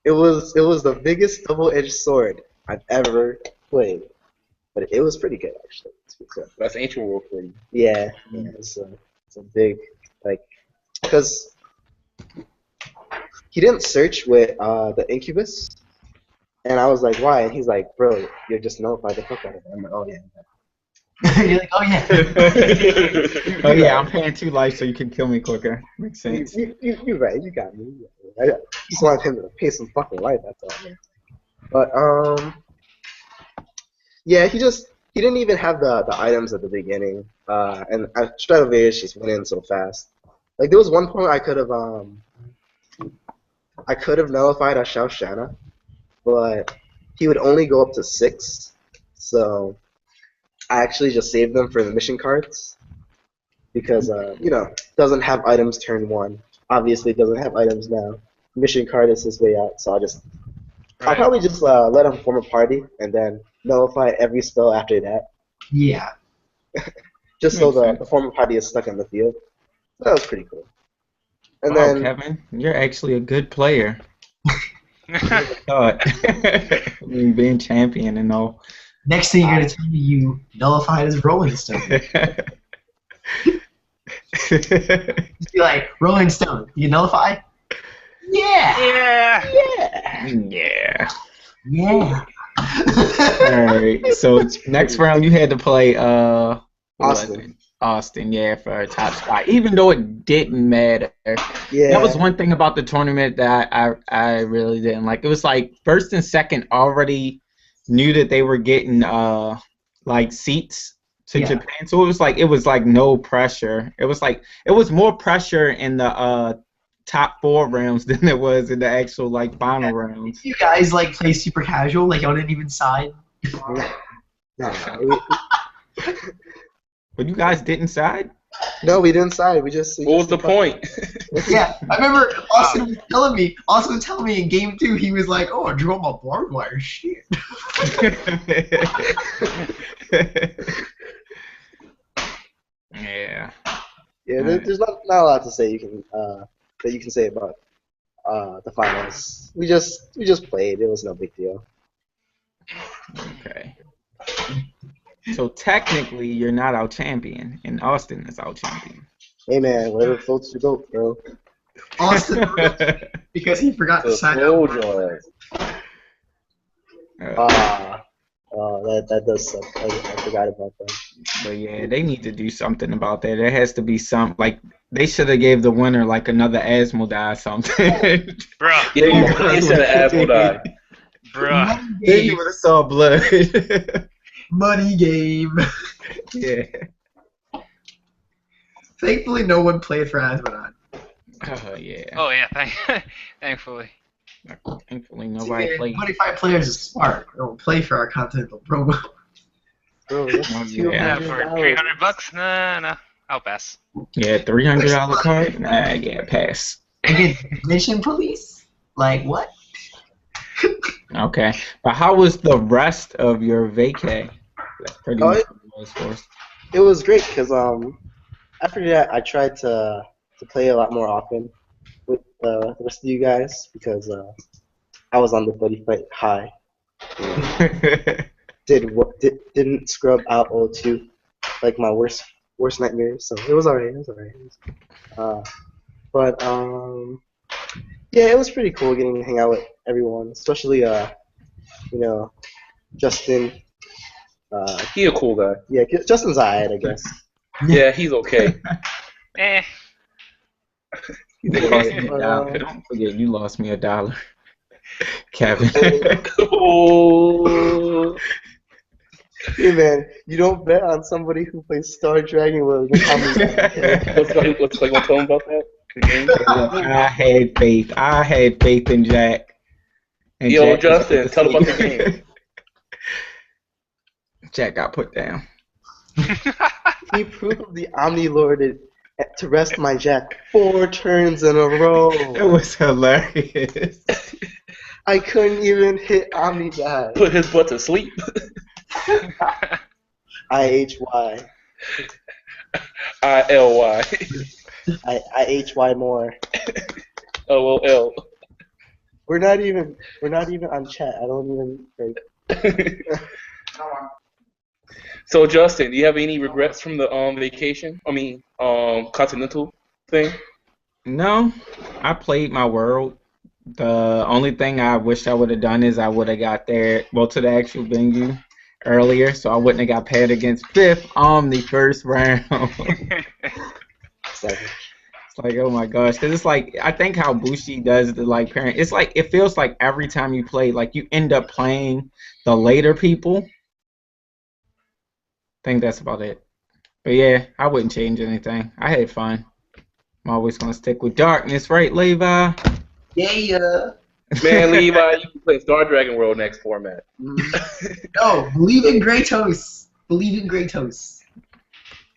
It was the biggest double-edged sword I've ever played, but it was pretty good actually.
That's Ancient World for you.
Yeah, it's a big because he didn't search with the Incubus, and I was like, why? And he's like, bro, you're just nullified the fuck out of it. I'm like, oh yeah.
You're like, oh yeah.
Oh yeah, I'm paying 2 life so you can kill me quicker. Makes sense.
You're right. You got me. I just wanted him to pay some fucking life. That's all. But yeah, he didn't even have the items at the beginning. And Stradivarius just went in so fast. Like there was one point I could have nullified a Shao, but he would only go up to 6. So I actually just saved them for the mission cards because doesn't have items turn 1. Obviously doesn't have items now. Mission card is his way out, so I'll probably just let him form a party and then nullify every spell after that.
Yeah.
Just so the former party is stuck in the field. That was pretty cool. And
wow,
then
Kevin, you're actually a good player. Thought. Being champion and all.
Next thing you're gonna tell me you nullified his Rolling Stone. Just be like, Rolling Stone, you nullify? Yeah.
Yeah.
Alright,
so next round you had to play
Austin,
yeah, for a top spot. Even though it didn't matter.
Yeah.
That was one thing about the tournament that I really didn't like. It was like first and second already knew that they were getting like seats to Japan. So it was like no pressure. It was more pressure in the top 4 rounds than there was in the actual like final rounds.
you guys like play super casual, like y'all didn't even side?
No.
But you guys didn't side?
No, we didn't side. We just.
What was the point?
Yeah, I remember Austin was telling me in game 2, he was like, oh, I drew my barbed wire shit.
Yeah.
Yeah, there's not a lot to say that you can say about the finals. We just played. It was no big deal.
Okay. So technically, you're not our champion, and Austin is our champion.
Hey man, whatever floats your boat, bro.
Austin, because he forgot to sign up.
That does suck. I forgot about that.
But yeah, they need to do something about that. There has to be some, like, they should have gave the winner like another Asmodee or something.
Bruh.
Yeah, he said Asmodee.
Bruh.
Then you would have saw blood.
Money game.
Yeah.
Thankfully, no one played for Asmodee.
Yeah.
Oh yeah, thankfully.
Thankfully, nobody
See,
played.
25 players is smart. They don't play for our Continental promo.
Bro, that's
Oh,
two
yeah.
Yeah,
hundred
for
dollars.
$300? Nah, I'll pass.
Yeah, $300 card. Nah, yeah, pass.
Again, Mission Police? Like, what?
Okay, but how was the rest of your vacay? That's pretty
Oh,
much what it was for us.
it was great because after that I tried to play a lot more often with the rest of you guys because I was on the buddy fight high. Didn't scrub out O2 like my worst nightmare. So it was alright. It was alright. But yeah, it was pretty cool getting to hang out with everyone, especially you know Justin.
He a cool guy.
Yeah, Justin's alright, I guess.
Yeah, he's okay.
Eh.
They lost me
But,
$1. Don't forget, you lost me $1, Kevin.
Oh.
hey man, you don't bet on somebody who plays Star Dragon World.
What's like? Want to tell him about that? The game?
I had faith. I had faith in Jack. And
Yo,
Jack was
Justin,
put to
tell about the
sleep.
game.
Jack got put down.
He proved the Omni Lord to rest my Jack 4 turns in a row.
It was hilarious.
I couldn't even hit Omni die.
Put his butt to sleep.
IHY.
ILY.
IHY more.
LOL.
We're not even on chat. I don't even like.
So Justin, do you have any regrets from the vacation? I mean, Continental thing?
No, I played my world. The only thing I wish I would have done is I would have got there, well, to the actual venue earlier, so I wouldn't have got paired against Fifth on the first round. It's like, oh my gosh, because it's like, I think how Bushi does the like parent, it's like, it feels like every time you play, like you end up playing the later people. I think that's about it. But yeah, I wouldn't change anything. I had fun. I'm always going to stick with darkness, right, Levi?
Yeah.
Man, Levi, you can play Star Dragon World next format.
No, believe in Kratos. Believe in Kratos.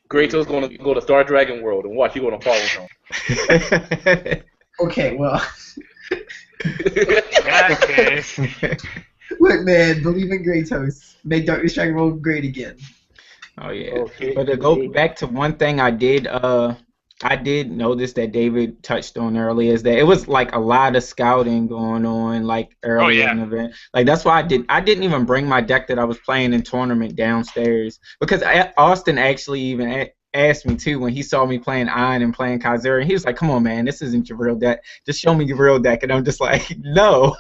Grato's going to go to Star Dragon World and watch. You're going to follow him.
Okay, well,
In that case.
look, man, believe in Kratos. Make Darkness Dragon World great again.
Oh yeah.
Okay.
But to go back to one thing I did notice that David touched on earlier is that it was like a lot of scouting going on like earlier
yeah.
in the event. Like that's why I didn't even bring my deck that I was playing in tournament downstairs because Austin actually even asked me too when he saw me playing Iron and playing Kaiser, and he was like, "Come on, man, this isn't your real deck. Just show me your real deck." And I'm just like, "No."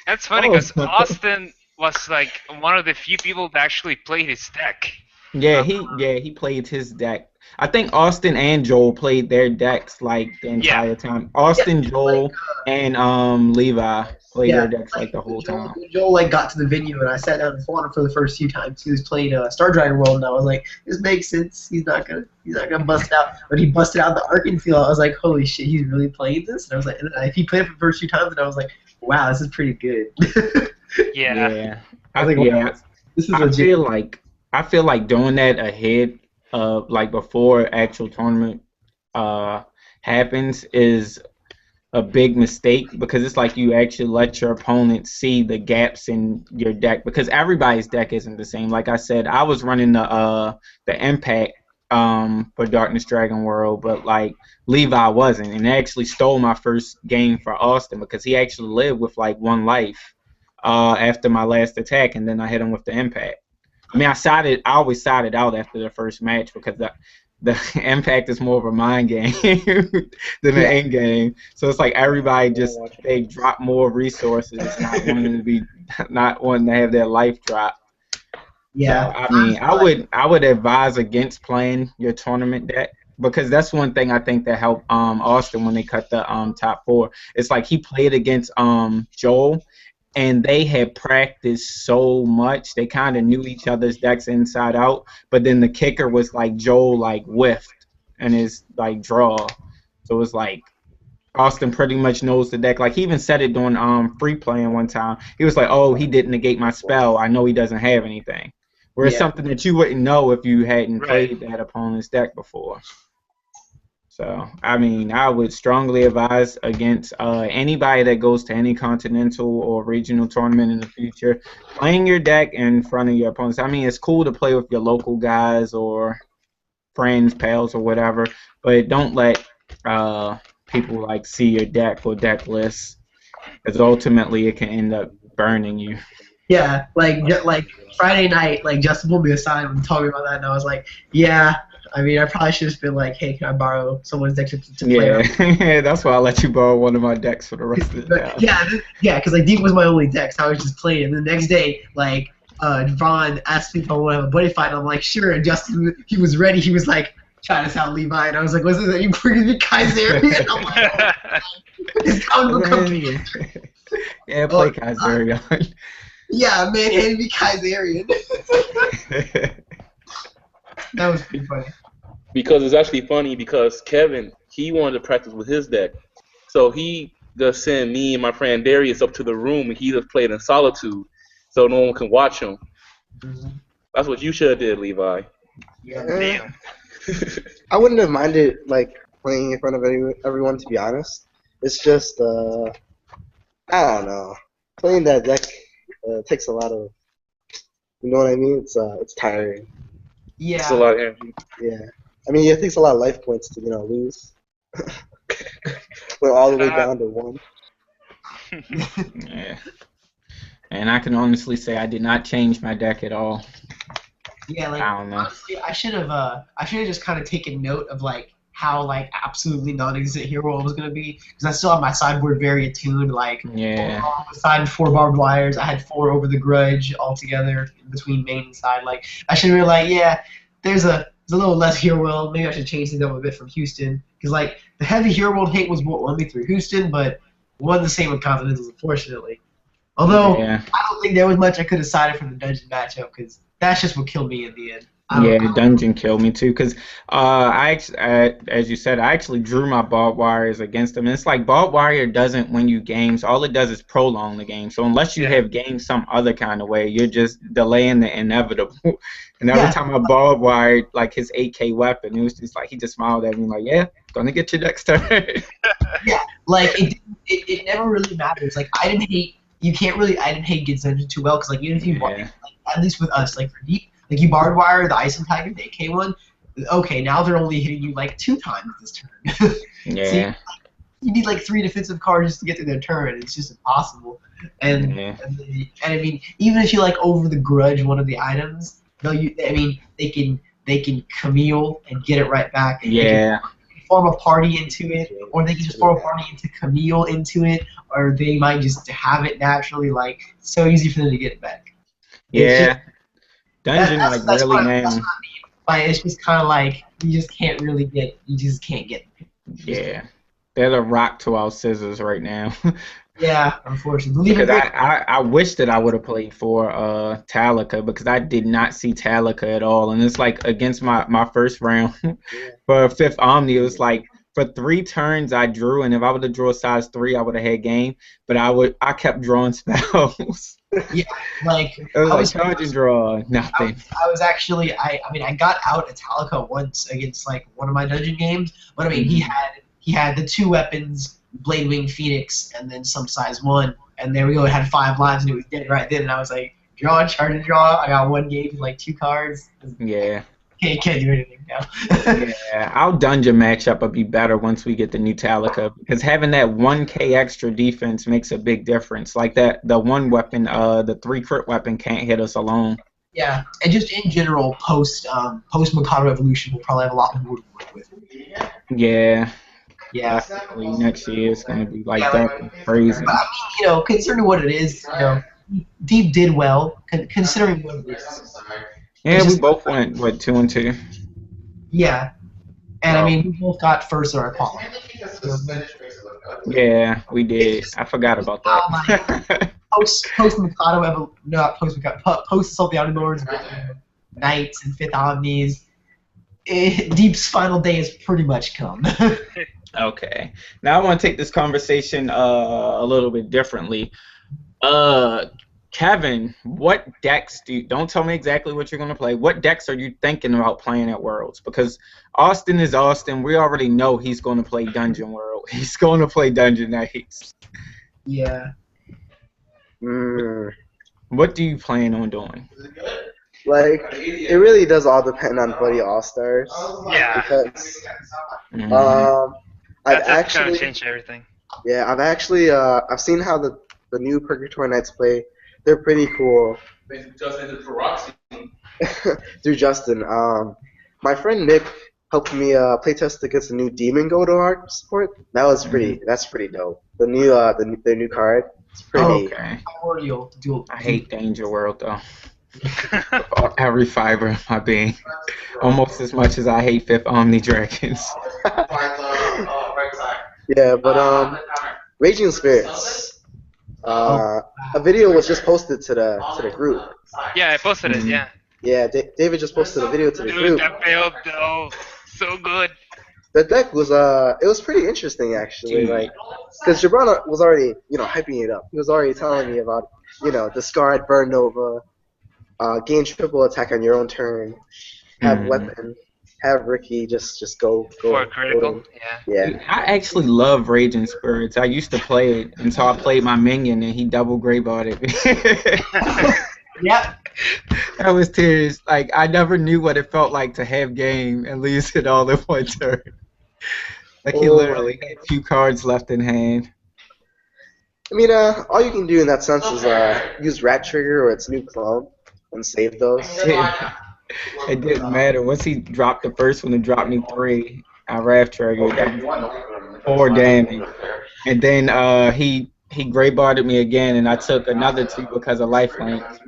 That's funny because Austin was like one of the few people that actually played his deck.
Yeah, he played his deck. I think Austin and Joel played their decks like the entire time. Austin, Joel, and Levi played their decks like the whole time.
Joel like got to the venue and I sat down and fought him for the first few times. He was playing Star Dragon World and I was like, this makes sense. He's not gonna bust out. But he busted out the Arkanfield. I was like, holy shit, he's really playing this. And I was like, and he played it for the first few times and I was like, wow, this is pretty good.
Yeah.
I was like, wow, this is legit.
I feel like doing that ahead of like before actual tournament happens is a big mistake because it's like you actually let your opponent see the gaps in your deck because everybody's deck isn't the same. Like I said, I was running the impact for Darkness Dragon World, but like Levi wasn't, and actually stole my first game for Austin because he actually lived with like 1 life after my last attack, and then I hit him with the impact. I mean, I always sided out after the first match because the impact is more of a mind game than an end game. So it's like everybody they drop more resources, not wanting to have their life drop.
Yeah.
So, I mean, I would advise against playing your tournament deck because that's one thing I think that helped Austin when they cut the top 4. It's like he played against Joel. And they had practiced so much, they kind of knew each other's decks inside out. But then the kicker was like Joel like whiffed and his like draw. So it's like Austin pretty much knows the deck. Like he even said it during free playing one time. He was like, "Oh, he didn't negate my spell. I know he doesn't have anything." Whereas
Yeah.
something that you wouldn't know if you hadn't
Right.
played that opponent's deck before. So I mean, I would strongly advise against anybody that goes to any continental or regional tournament in the future, playing your deck in front of your opponents. I mean, it's cool to play with your local guys or friends, pals, or whatever, but don't let people like see your deck or deck list, because ultimately it can end up burning you.
Yeah, like Friday night, like Justin pulled me aside and told me about that, and I was like, yeah. I mean, I probably should have been like, hey, can I borrow someone's deck to play?
Yeah, that's why I let you borrow one of my decks for the rest of the time.
Yeah, because like Deep was my only deck, so I was just playing. And the next day, like Vaughn asked me if I want to have a buddy fight, and I'm like, sure. And Justin, he was ready. He was like trying to sound Levi, and I was like, what's this? You bringing me Kaiserian? I'm like, it's comic book company.
Yeah, play Kaiserian.
Yeah, man, handed me Kaiserian. That was pretty funny.
Because it's actually funny because Kevin, he wanted to practice with his deck. So he just sent me and my friend Darius up to the room and he just played in solitude so no one can watch him. That's what you should have did, Levi.
Damn.
I wouldn't have minded like playing in front of everyone, to be honest. It's just I don't know. Playing that deck takes a lot of, you know what I mean? It's tiring.
Yeah.
It's a lot of energy.
Yeah. I mean, it takes a lot of life points to lose. We're all the way down to 1.
Yeah. And I can honestly say I did not change my deck at all.
Yeah, like
I don't know.
honestly, I should have just kind of taken note of like how like absolutely non-existent hero world was gonna be, because I still have my sideboard very attuned. Like
Yeah.
aside 4 barbed wires, I had 4 over the grudge altogether between main and side. Like I should be like, yeah, there's a little less hero world. Maybe I should change things up a bit from Houston, because like the heavy hero world hate was what won me through Houston, but it wasn't the same with Continentals, unfortunately. Although
Yeah.
I don't think there was much I could have decided from the dungeon matchup, because that's just what killed me in the end.
Yeah, dungeon killed me too, because as you said, I actually drew my barbed wires against them. And it's like barbed wire doesn't win you games. All it does is prolong the game. So unless you have games some other kind of way, you're just delaying the inevitable. And every time I barbed wired like his 8K weapon, it was just like he just smiled at me like, yeah, gonna get you next turn.
Yeah, like it never really matters. Like I didn't hate Gid's dungeon too well, because like even if you like, at least with us, like for Deep, like you barbed wire the Ice and Tiger, the AK one. Okay, now they're only hitting you like 2 times this turn.
Yeah.
So you need like 3 defensive cards just to get through their turn. It's just impossible. And I mean, even if you like over the grudge one of the items, they can Camille and get it right back.
Yeah.
They can form a party into it, or they can just form a party into Camille into it, or they might just have it naturally. Like it's so easy for them to get it back.
Yeah. Dungeon
That's
really
what
man.
I mean. Like it's just kind of like you just can't get.
Yeah. They're the rock to our scissors right now.
Yeah, unfortunately.
Because I wish that I would have played for Talika, because I did not see Talika at all. And it's like against my first round for 5th Omni, it was like for 3 turns I drew, and if I would have drew a size 3, I would have had game. But I kept drawing spells.
Yeah, like
It was like charge and draw, nothing.
I was actually I mean I got out Metallica once against like one of my dungeon games, but I mean he had the 2 weapons, Blade Wing Phoenix, and then some size 1, and there we go. It had 5 lives, and it was dead right then. And I was like, draw, charge and draw. I got 1 game, like 2 cards.
Yeah.
Can't do anything now.
Yeah, our dungeon matchup will be better once we get the new Talika, because having that 1K extra defense makes a big difference. Like that, the 1 weapon, the 3 crit weapon can't hit us alone.
Yeah, and just in general, post Mikado Evolution, we'll probably have a lot more to work with.
Yeah.
Yeah.
Definitely next year it's gonna be like that and crazy.
But I mean, considering what it is, Deep did well, considering what it is.
Yeah, we both went 2-2.
Yeah, and I mean, we both got first or Apollo.
Yeah, we did. I forgot about that.
Post Mikado, not post Mikado, post Assault the Underlords, Knights and 5th Omnis. Deep's final day has pretty much come.
Okay. Now I want to take this conversation a little bit differently. Kevin, what decks don't tell me exactly what you're going to play. What decks are you thinking about playing at Worlds? Because Austin is Austin. We already know he's going to play Dungeon World. He's going to play Dungeon Knights.
Yeah.
What do you plan on doing?
Like, it really does all depend on Buddy All Stars.
Yeah.
Because I've
That's gonna
actually
change everything.
I've actually I've seen how the new Purgatory Knights play. They're pretty cool.
Justin did for Roxy.
Through Justin. My friend Nick helped me playtest against the new Demon Godo art support. That's pretty dope. The new card. It's pretty.
Okay.
Primordial dual.
I hate Danger World though. Every fiber of my being. Almost as much as I hate Fifth Omni Dragons.
Yeah, but Raging Spirits. A video was just posted to the group.
Yeah, I posted it. Yeah.
Yeah, David just posted a video to the
Dude,
group.
that build though, so good.
The deck was it was pretty interesting actually, like, because Gibran was already hyping it up. He was already telling me about discard Burn Nova, gain triple attack on your own turn, have weapon, have Ricky just go
For critical.
go.
Yeah.
Yeah.
I actually love Raging Spirits. I used to play it until I played my minion and he double gray bought it.
Yep.
That was tears. Like, I never knew what it felt like to have game and lose it all in one turn. Like, he literally had 2 cards left in hand.
I mean, all you can do in that sense is use Rat Trigger or its new clone and save those.
It didn't matter. Once he dropped the first one, it dropped me 3. I Wrath Triggered. 4 damage. And then he gray barded me again, and I took another 2 because of lifelink.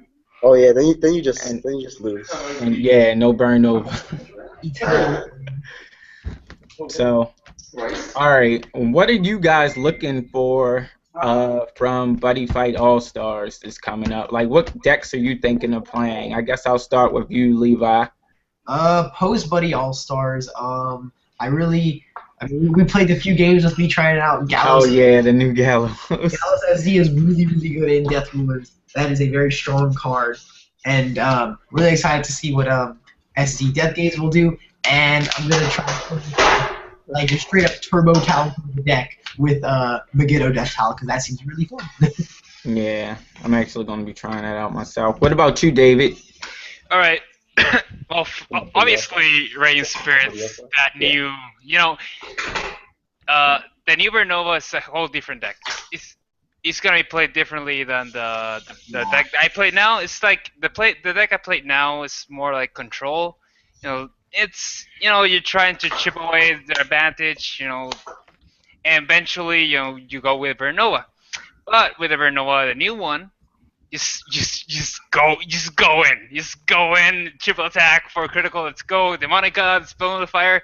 Oh yeah, then you just lose.
And yeah, no burn over. So, all right, what are you guys looking for from Buddy Fight All Stars that's coming up? Like, what decks are you thinking of playing? I guess I'll start with you, Levi.
Post Buddy All Stars. We played a few games with me trying it out. Gallows.
Oh yeah, the new Gallows.
Gallows SD is really, really good in Death Rulers. That is a very strong card, and really excited to see what SD Death Gaze will do. And I'm gonna try like a straight up Turbo Talon for the deck with Megiddo Death Talon because that seems really fun.
Yeah, I'm actually gonna be trying that out myself. What about you, David?
All right. Well, obviously, Raging Spirits, that new, the new Vernova is a whole different deck. It's gonna be played differently than the deck I play now. It's like the deck I play now is more like control. It's you're trying to chip away the advantage, and eventually you go with Vernova. But with the Vernova, the new one, just go in, triple attack for critical. Let's go, demonic god, spell the fire.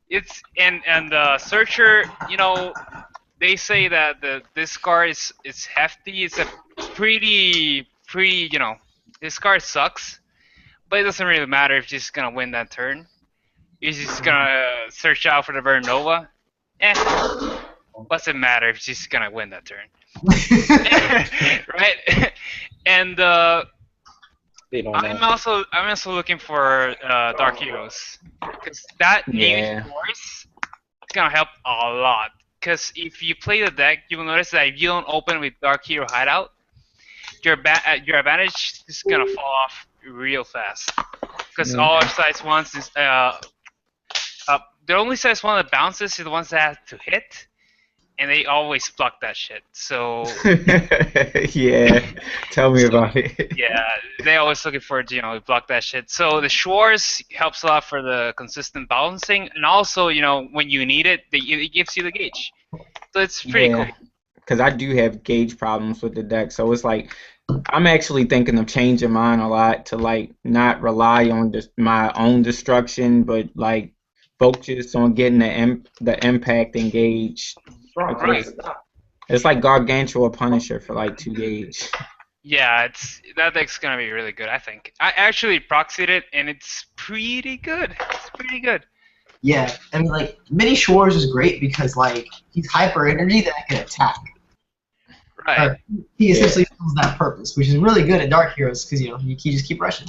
It's and the searcher. They say that this card is hefty. It's a pretty. This card sucks, but it doesn't really matter if you're just gonna win that turn. You're just gonna search out for the Vernova. What's it matter if she's gonna win that turn? Right? And I'm also looking for Dark Heroes because that new force is gonna help a lot. Because if you play the deck, you will notice that if you don't open with Dark Hero Hideout, your advantage is gonna fall off real fast. Because all our size ones is the only size one that bounces is the ones that have to hit. And they always block that shit. So
yeah, tell me about it.
Yeah, they always looking for block that shit. So the Schwartz helps a lot for the consistent balancing, and also when you need it, it gives you the gauge. So it's pretty cool.
Because I do have gauge problems with the deck, so it's like I'm actually thinking of changing mine a lot to like not rely on my own destruction, but like focus on getting the impact and gauge.
Right.
It's like Gargantua Punisher for like 2 gauge.
Yeah, that deck's gonna be really good. I think. I actually proxied it, and it's pretty good. It's pretty good.
Yeah, I mean, like, Mini Schwartz is great because, like, he's hyper energy that can attack.
Right.
Or he essentially fills that purpose, which is really good at Dark Heroes because, you just keep rushing.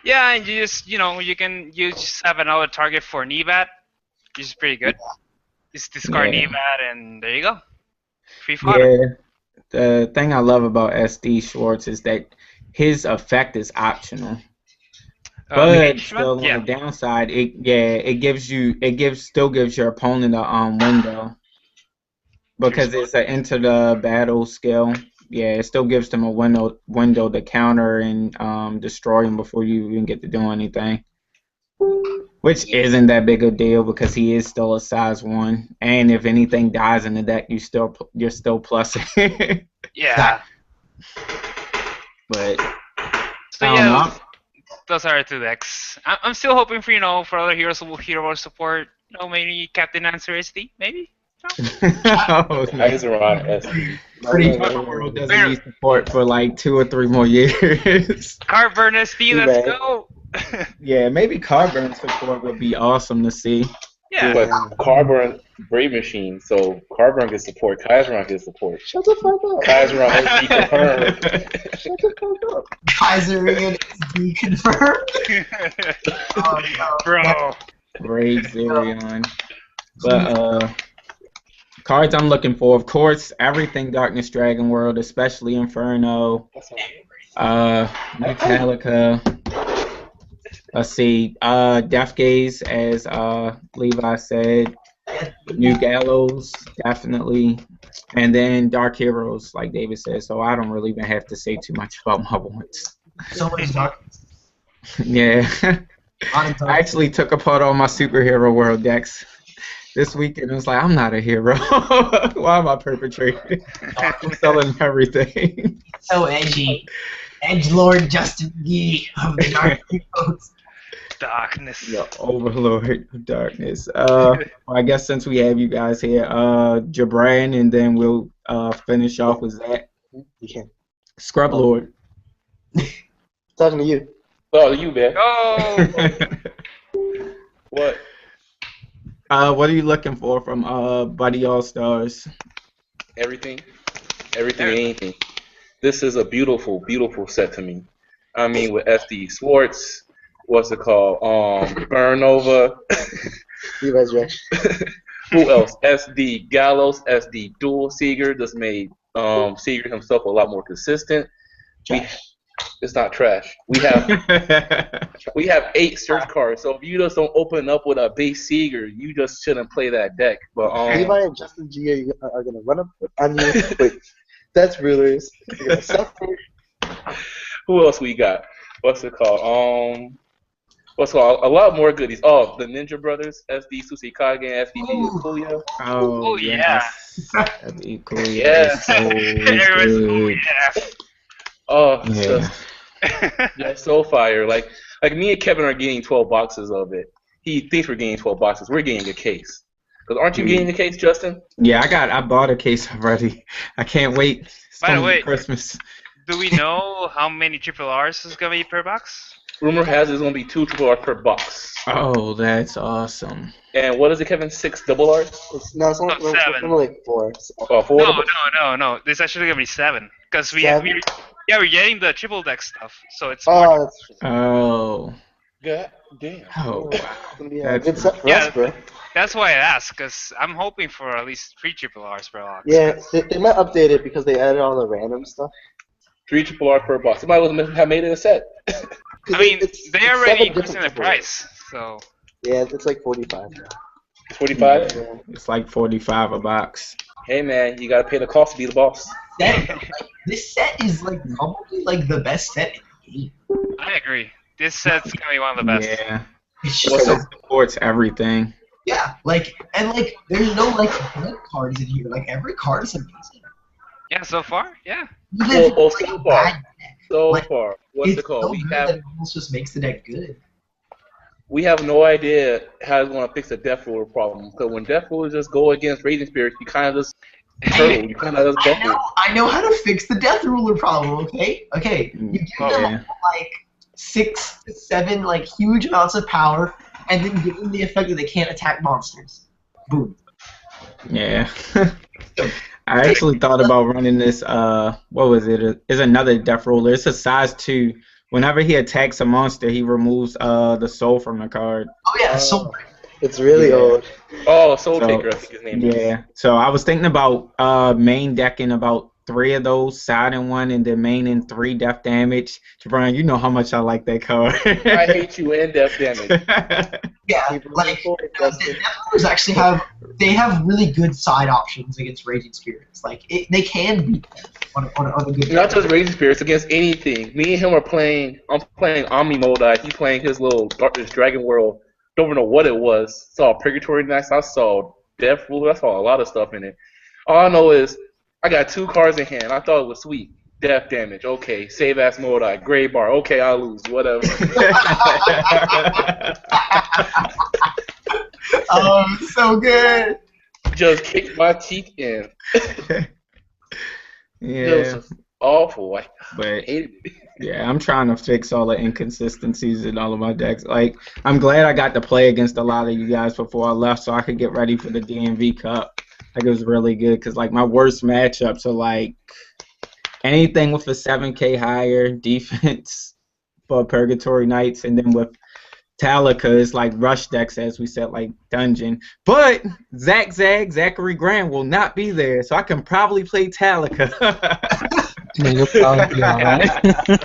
Yeah, and you just have another target for Nevat, which is pretty good. Just discard
Yeah.
Nevat, and there you go. Free fodder.
Yeah. The thing I love about SD Schwartz is that his effect is optional. But
Mage
still
one?
on
Yeah.
the downside, still gives your opponent a window because it's an into the battle skill. Yeah, it still gives them a window to counter and destroy him before you even get to do anything. Which isn't that big a deal because he is still a size 1, and if anything dies in the deck, you're still plussing.
Yeah.
But
So
I don't
yeah,
know.
those are 2 decks. I'm still hoping for for other heroes who will hero support. Maybe Captain Answer SD, maybe.
Oh, no.
Azeron SD.
Pretty
Fucking World doesn't need support for like 2 or 3 more years.
Cardburn SD, let's
Right.
go.
Yeah, maybe Cardburn support would be awesome to see.
Yeah.
But Carbon Brave Machine, so Carbon gets support, Kaiseron gets support.
Shut the fuck up.
Kaiseron SD confirmed.
Shut the fuck up.
Kaiser and SD confirmed. Oh, no.
Bro.
Brave Zerion. But cards I'm looking for, of course, everything Darkness Dragon World, especially Inferno, Metallica. Let's see, Death Gaze, as Levi said, New Gallows, definitely, and then Dark Heroes, like David said. So I don't really even have to say too much about my wants.
So much darkness.
Yeah,
A lot of
I actually took apart all my superhero world decks this weekend. It was like, I'm not a hero. Why am I perpetrating? I'm selling everything.
So edgy. Edgelord Justin Gee of the Dark Heroes.
Darkness.
The Overlord of Darkness. Well, I guess since we have you guys here, Jabran, and then we'll finish off with Zach.
You can't.
Scrub Lord.
Talking to you.
Oh, you, man.
Go.
What?
What are you looking for from Buddy All Stars?
Everything. Everything and anything. This is a beautiful, beautiful set to me. I mean, with SD Swartz, what's it called? Burn Nova.
Levi's reaction.
Who else? SD Gallows, SD Dual Seeger just made Seeger himself a lot more consistent. It's not trash. We have 8 search cards, so if you just don't open up with a base Seeger, you just shouldn't play that deck. But
Levi and Justin G are gonna run up on you. Wait, that's rulers. You're gonna suffer.
who else we got? What's it called? What's it called? A lot more goodies. Oh, the Ninja Brothers, SD Susikage and SD Kuya.
Oh, yes. That'd be cool.
Yeah.
So
Everyone's,
good.
yeah.
Oh,
Yeah.
yeah, so fire. Like me and Kevin are getting 12 boxes of it. He thinks we're getting 12 boxes. We're getting a case. Because aren't you getting a case, Justin?
Yeah, I bought a case already. I can't wait. It's
By the
coming
way,
Christmas.
Do we know how many triple R's is gonna be per box?
Rumor has there's going to be 2 triple R's per box.
Oh, that's awesome.
And what is it, Kevin? 6 double R's?
It's only,
No, 7.
only like 4.
Oh, 4?
No. There's actually gonna be 7 because
Seven?
we're getting the triple deck stuff, so it's
Oh,
more.
that's true.
Oh.
God damn.
Oh, wow.
It's gonna be a
That's
good set for
Yeah.
us, bro.
That's why I asked, because I'm hoping for at least 3 triple R's per box.
Yeah, they might update it because they added all the random stuff.
3 triple R's per box. Somebody must have made it a set.
I mean,
It's
they
7
already
different
increasing the
triple
price, so.
Yeah, it's like 45 now.
45?
Yeah.
It's like 45 a box.
Hey, man, you got to pay the cost to be the boss.
This set is like probably like the best set in the game.
I agree. This set's gonna be one of the best.
Yeah.
It's
It
just
supports everything.
yeah, there's no like good cards in here. Like every card is amazing.
Yeah, so far, yeah.
Even if
Well,
it's like
so
a
far.
bad deck,
So
Like,
far, what's
it's
it called?
so
We
good
have
that it almost just makes the deck good.
no idea how it's going to fix the Death Ruler problem. Because when Death Rulers just go against Raging Spirits, you kind of just Turtle, you kind of buffalo.
I know how to fix the Death Ruler problem. Okay. You give them
Yeah.
like 6 to 7 like huge amounts of power, and then give them the effect that they can't attack monsters. Boom.
Yeah. I actually thought about running this. What was it? It's another Death Ruler. It's a size 2. Whenever he attacks a monster, he removes the soul from the card.
Oh yeah, so
It's really
Yeah.
old.
Oh, Soul
So,
Taker, I think his name is.
Yeah. So I was thinking about main decking about 3 of those, side in 1, and then main in 3 death damage. Jabron, you know how much I like that card.
I hate you and death damage.
yeah,
Keep
like
moving forward,
the
Dustin.
Death Rulers actually have really good side options against Raging Spirits. Like they can beat them on a good.
Not just Raging Spirits, against anything. Me and him are playing. I'm playing Omni Modai. He's playing his little Darkness Dragon World. Don't even know what it was. Saw Purgatory Knights. I saw Death Ruler. I saw a lot of stuff in it. All I know is I got 2 cards in hand. I thought it was sweet. Death damage. Okay. Save ass Modai. Gray bar. Okay, I'll lose. Whatever.
Oh, so good.
Just kicked my teeth in. It
Yeah.
was awful. I
But
hated it.
yeah, I'm trying to fix all the inconsistencies in all of my decks. Like, I'm glad I got to play against a lot of you guys before I left, so I could get ready for the DMV Cup. Like, it was really good because like my worst matchups are like anything with a 7K higher defense for Purgatory Knights, and then with Talika is like rush decks, as we said, like Dungeon. But Zachary Grant will not be there, so I can probably play Talika.
Yeah, you'll probably be alright.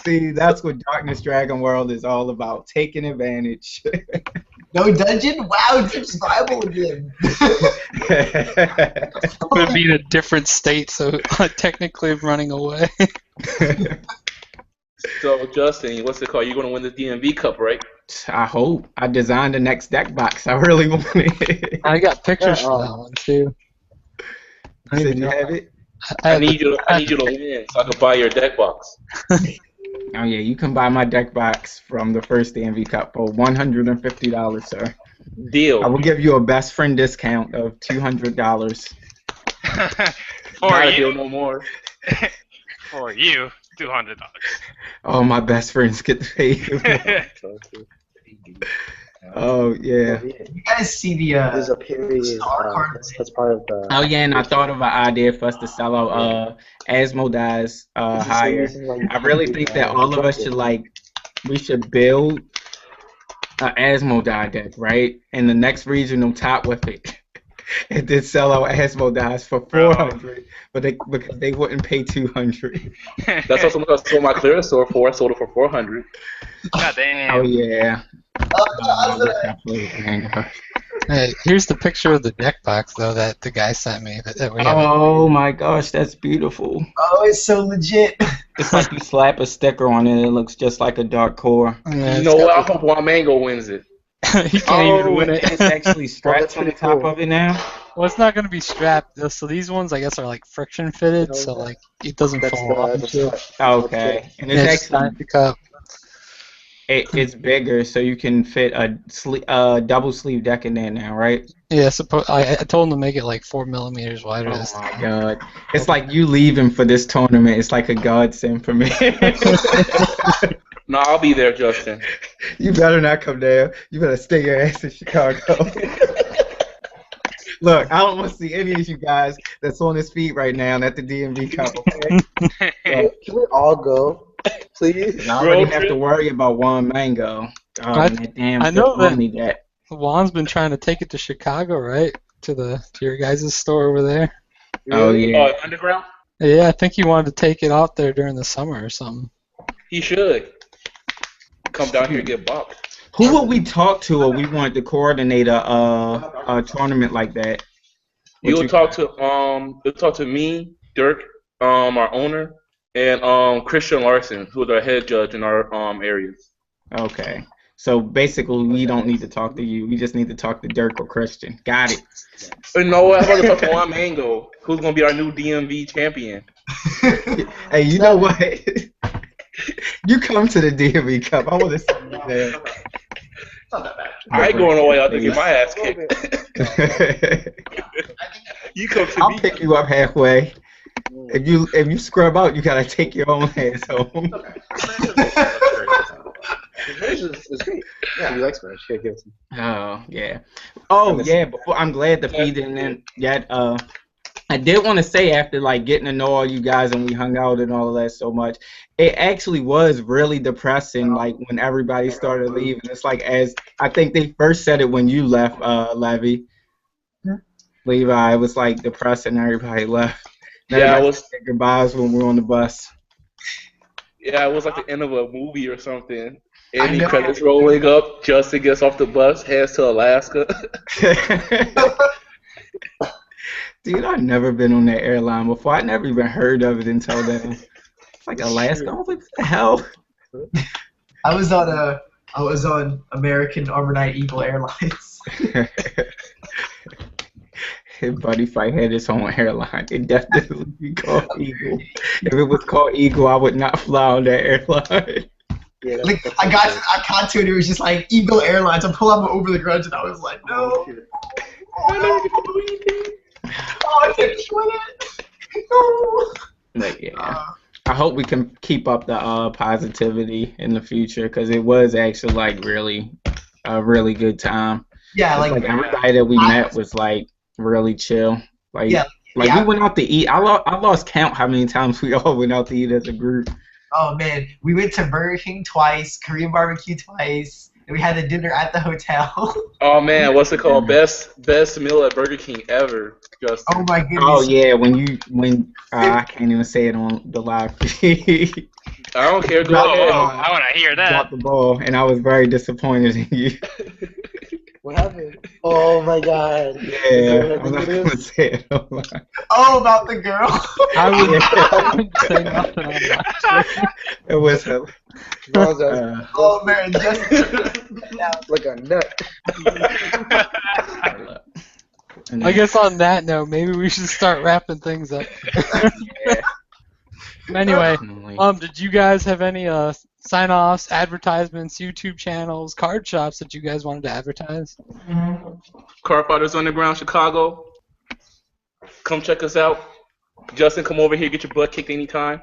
See, that's what Darkness Dragon World is all about, taking advantage.
No dungeon? Wow, it's viable again.
I'm gonna be in a different state, so technically I'm running away.
So, Justin, what's it called? You're going to win the DMV Cup, right?
I hope. I designed the next deck box. I really want it.
I got pictures for that one too. I don't
Said
even
you
know.
have it?
I need you to win so I can buy your deck box.
Oh yeah, you can buy my deck box from the first DMV Cup for $150, sir.
Deal.
I will give you a best friend discount of $200.
For
Not a deal
you,
no more.
for you, $200.
Oh, my best friends get to pay you. Oh yeah.
You guys see the
There's a period.
star card?
That's part of the.
Oh yeah, and I thought of an idea for us to sell out Asmodee's
It's the same
higher.
reason why you
I really
can't do
think that all of us should we should build an Asmodee deck, right? And the next regional top with it. And then sell out Asmodee's for $400, but because they wouldn't pay $200.
That's also what I sold my clear sword for. I sold it for $400.
God damn.
Oh yeah.
Hey, here's the picture of the deck box though that the guy sent me that we have.
Oh my gosh, that's beautiful.
Oh, it's so legit.
It's like you slap a sticker on it, it looks just like a dark core.
Yeah,
You know what? I hope Wamango wins it.
he can't even win
and
it.
it's actually strapped
that's
to the
pretty
top
cool.
of it now.
Well, it's not gonna be strapped. So these ones, I guess, are like friction fitted, so like it doesn't
That's
fall off. And shit.
Okay, and
Yeah,
it's
it's not
actually
the cup.
it's bigger, so you can fit a double sleeve deck in there now, right?
Yeah, I told him to make it like 4 millimeters wider.
Oh
This
my god, it's like you leaving for this tournament. It's like a godsend for me.
No, I'll be there, Justin.
You better not come down. You better stay your ass in Chicago. Look, I don't want to see any of you guys that's on his feet right now at the DMV Cup. Okay?
Can we all go, please?
I already have to worry about one mango.
I-
That damn
I know that-
Omni deck.
Juan's been trying to take it to Chicago, right? To your guys' store over there.
Oh yeah.
Underground?
Yeah, I think he wanted to take it out there during the summer or something.
He should. Come down here and get bopped.
Who would we talk to if we wanted to coordinate a tournament like that?
You'll talk to me, Dirk, our owner, and Christian Larson, who's our head judge in our areas.
Okay. So basically, we don't need to talk to you. We just need to talk to Dirk or Christian. Got it.
You know what? How about to talk to Juan Mango, who's gonna be our new DMV champion?
Hey, you know what? You come to the DMV Cup. I want to see you there.
I ain't going away out to get my ass kicked. You come to
I'll
me.
pick you up halfway. If you scrub out, you gotta take your own ass home.
Smash is great. Yeah, you like Smash. Yeah, give it to me.
Oh yeah. Oh yeah. Before I'm glad the feed didn't end yet. I did want to say after like getting to know all you guys and we hung out and all of that so much, it actually was really depressing. Like when everybody started leaving, it's like as I think they first said it when you left, Levi. Levi, it was like depressing. Everybody left. And
Yeah,
everybody said goodbyes when we were on the bus.
Yeah, it was like the end of a movie or something.
I
Ending
know.
credits rolling up. Justin gets off the bus, heads to Alaska.
Dude, I've never been on that airline before. I never even heard of it until then. It's like Alaska. I was like, what the hell?
I was on American Overnight Eagle Airlines.
His buddy fight had his own airline. It definitely be called Eagle. If it was called Eagle, I would not fly on that airline.
Yeah,
Like I got to it, and it was just like Eagle Airlines. I pulled out my Over the Grudge, and I was like, no. Oh, I can't swing it. No.
But yeah, I hope we can keep up the positivity in the future because it was actually like really a really good time.
Yeah,
Like everybody that we met was like really chill. Like we went out to eat. I lost count how many times we all went out to eat as a group.
Oh man, we went to Burger King twice, Korean barbecue twice, and we had the dinner at the hotel.
Oh man, what's it called? Best meal at Burger King ever. Justin.
Oh my goodness.
Oh yeah, when I can't even say it on the live feed.
I don't care. Go
Oh,
ahead.
I want to hear that.
Dropped the ball, and I was very disappointed in you.
What happened? Oh my god.
Yeah, I'm not gonna say it.
Oh, about the girl.
I wouldn't say nothing on that.
It was
Oh man, just
like a nut.
I guess on that note, maybe we should start wrapping things up. Anyway, did you guys have any sign-offs, advertisements, YouTube channels, card shops that you guys wanted to advertise?
Car Fighters Underground Chicago. Come check us out. Justin, come over here, get your butt kicked anytime.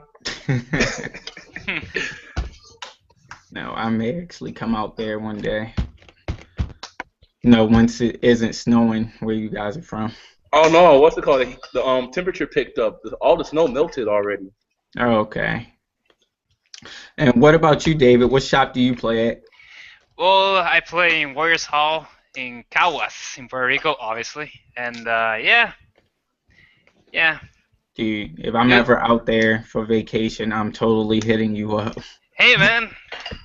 No, I may actually come out there one day. No, once it isn't snowing where you guys are from.
Oh no, what's it called? The temperature picked up. All the snow melted already.
Oh, okay. And what about you, David? What shop do you play at?
Well, I play in Warriors Hall in Caguas, in Puerto Rico, obviously. And yeah.
Dude, if I'm ever out there for vacation, I'm totally hitting you up.
Hey, man.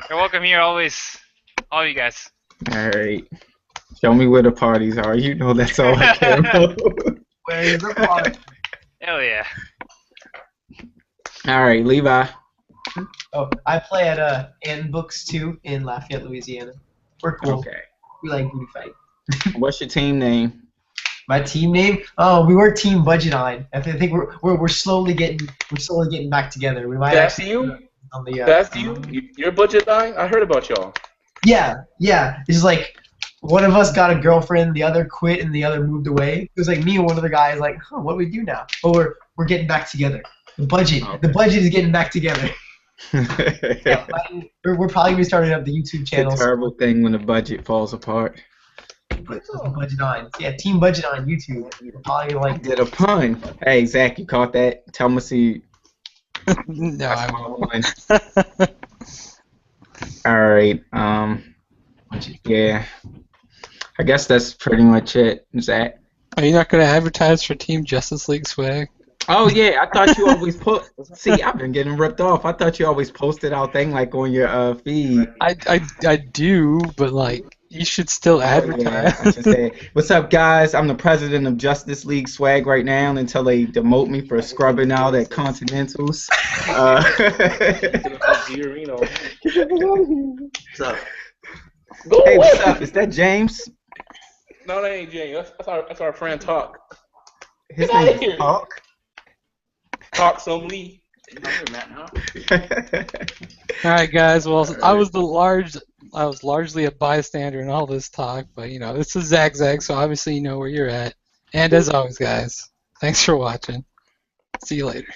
You're welcome here always. All you guys.
All right. Show me where the parties are. You know that's all I care about.
where is the party?
Hell yeah.
All right, Levi.
Oh, I play at Ann Books 2 in Lafayette, Louisiana. We're cool.
Okay.
We like booty fight.
What's your team name?
My team name? Oh, we were Team Budget On. I think we're slowly getting back together. We might
That's
actually
you?
on the
That's you? Your budget line? I heard about y'all.
Yeah. It's just like one of us got a girlfriend, the other quit, and the other moved away. It was like me and one of the guys like, what do we do now? But we're getting back together. The budget is getting back together. Yeah, we're probably gonna be starting up the YouTube channel.
It's a terrible thing when the budget falls apart.
But Budget On, yeah, Team Budget On YouTube. We're probably like
Did a pun. Hey, Zach, you caught that? Tell me see.
No, I won't.
All right. Yeah. I guess that's pretty much it, Zach.
Are you not going to advertise for Team Justice League swag?
Oh yeah, I thought you always post. See, I've been getting ripped off. I thought you always posted out thing like on your feed.
I do, but like you should still advertise.
Yeah, I should say, what's up, guys? I'm the president of Justice League Swag right now until they demote me for scrubbing out at Continentals.
So,
Hey, what's up? Is that James?
No, that ain't Jay. That's our friend Talk.
His
Get outta
name
here.
is Talk.
Talk some Lee.
All right, guys. Well, I was largely a bystander in all this talk, but this is Zag, so obviously you know where you're at. And as always, guys, Thanks for watching. See you later.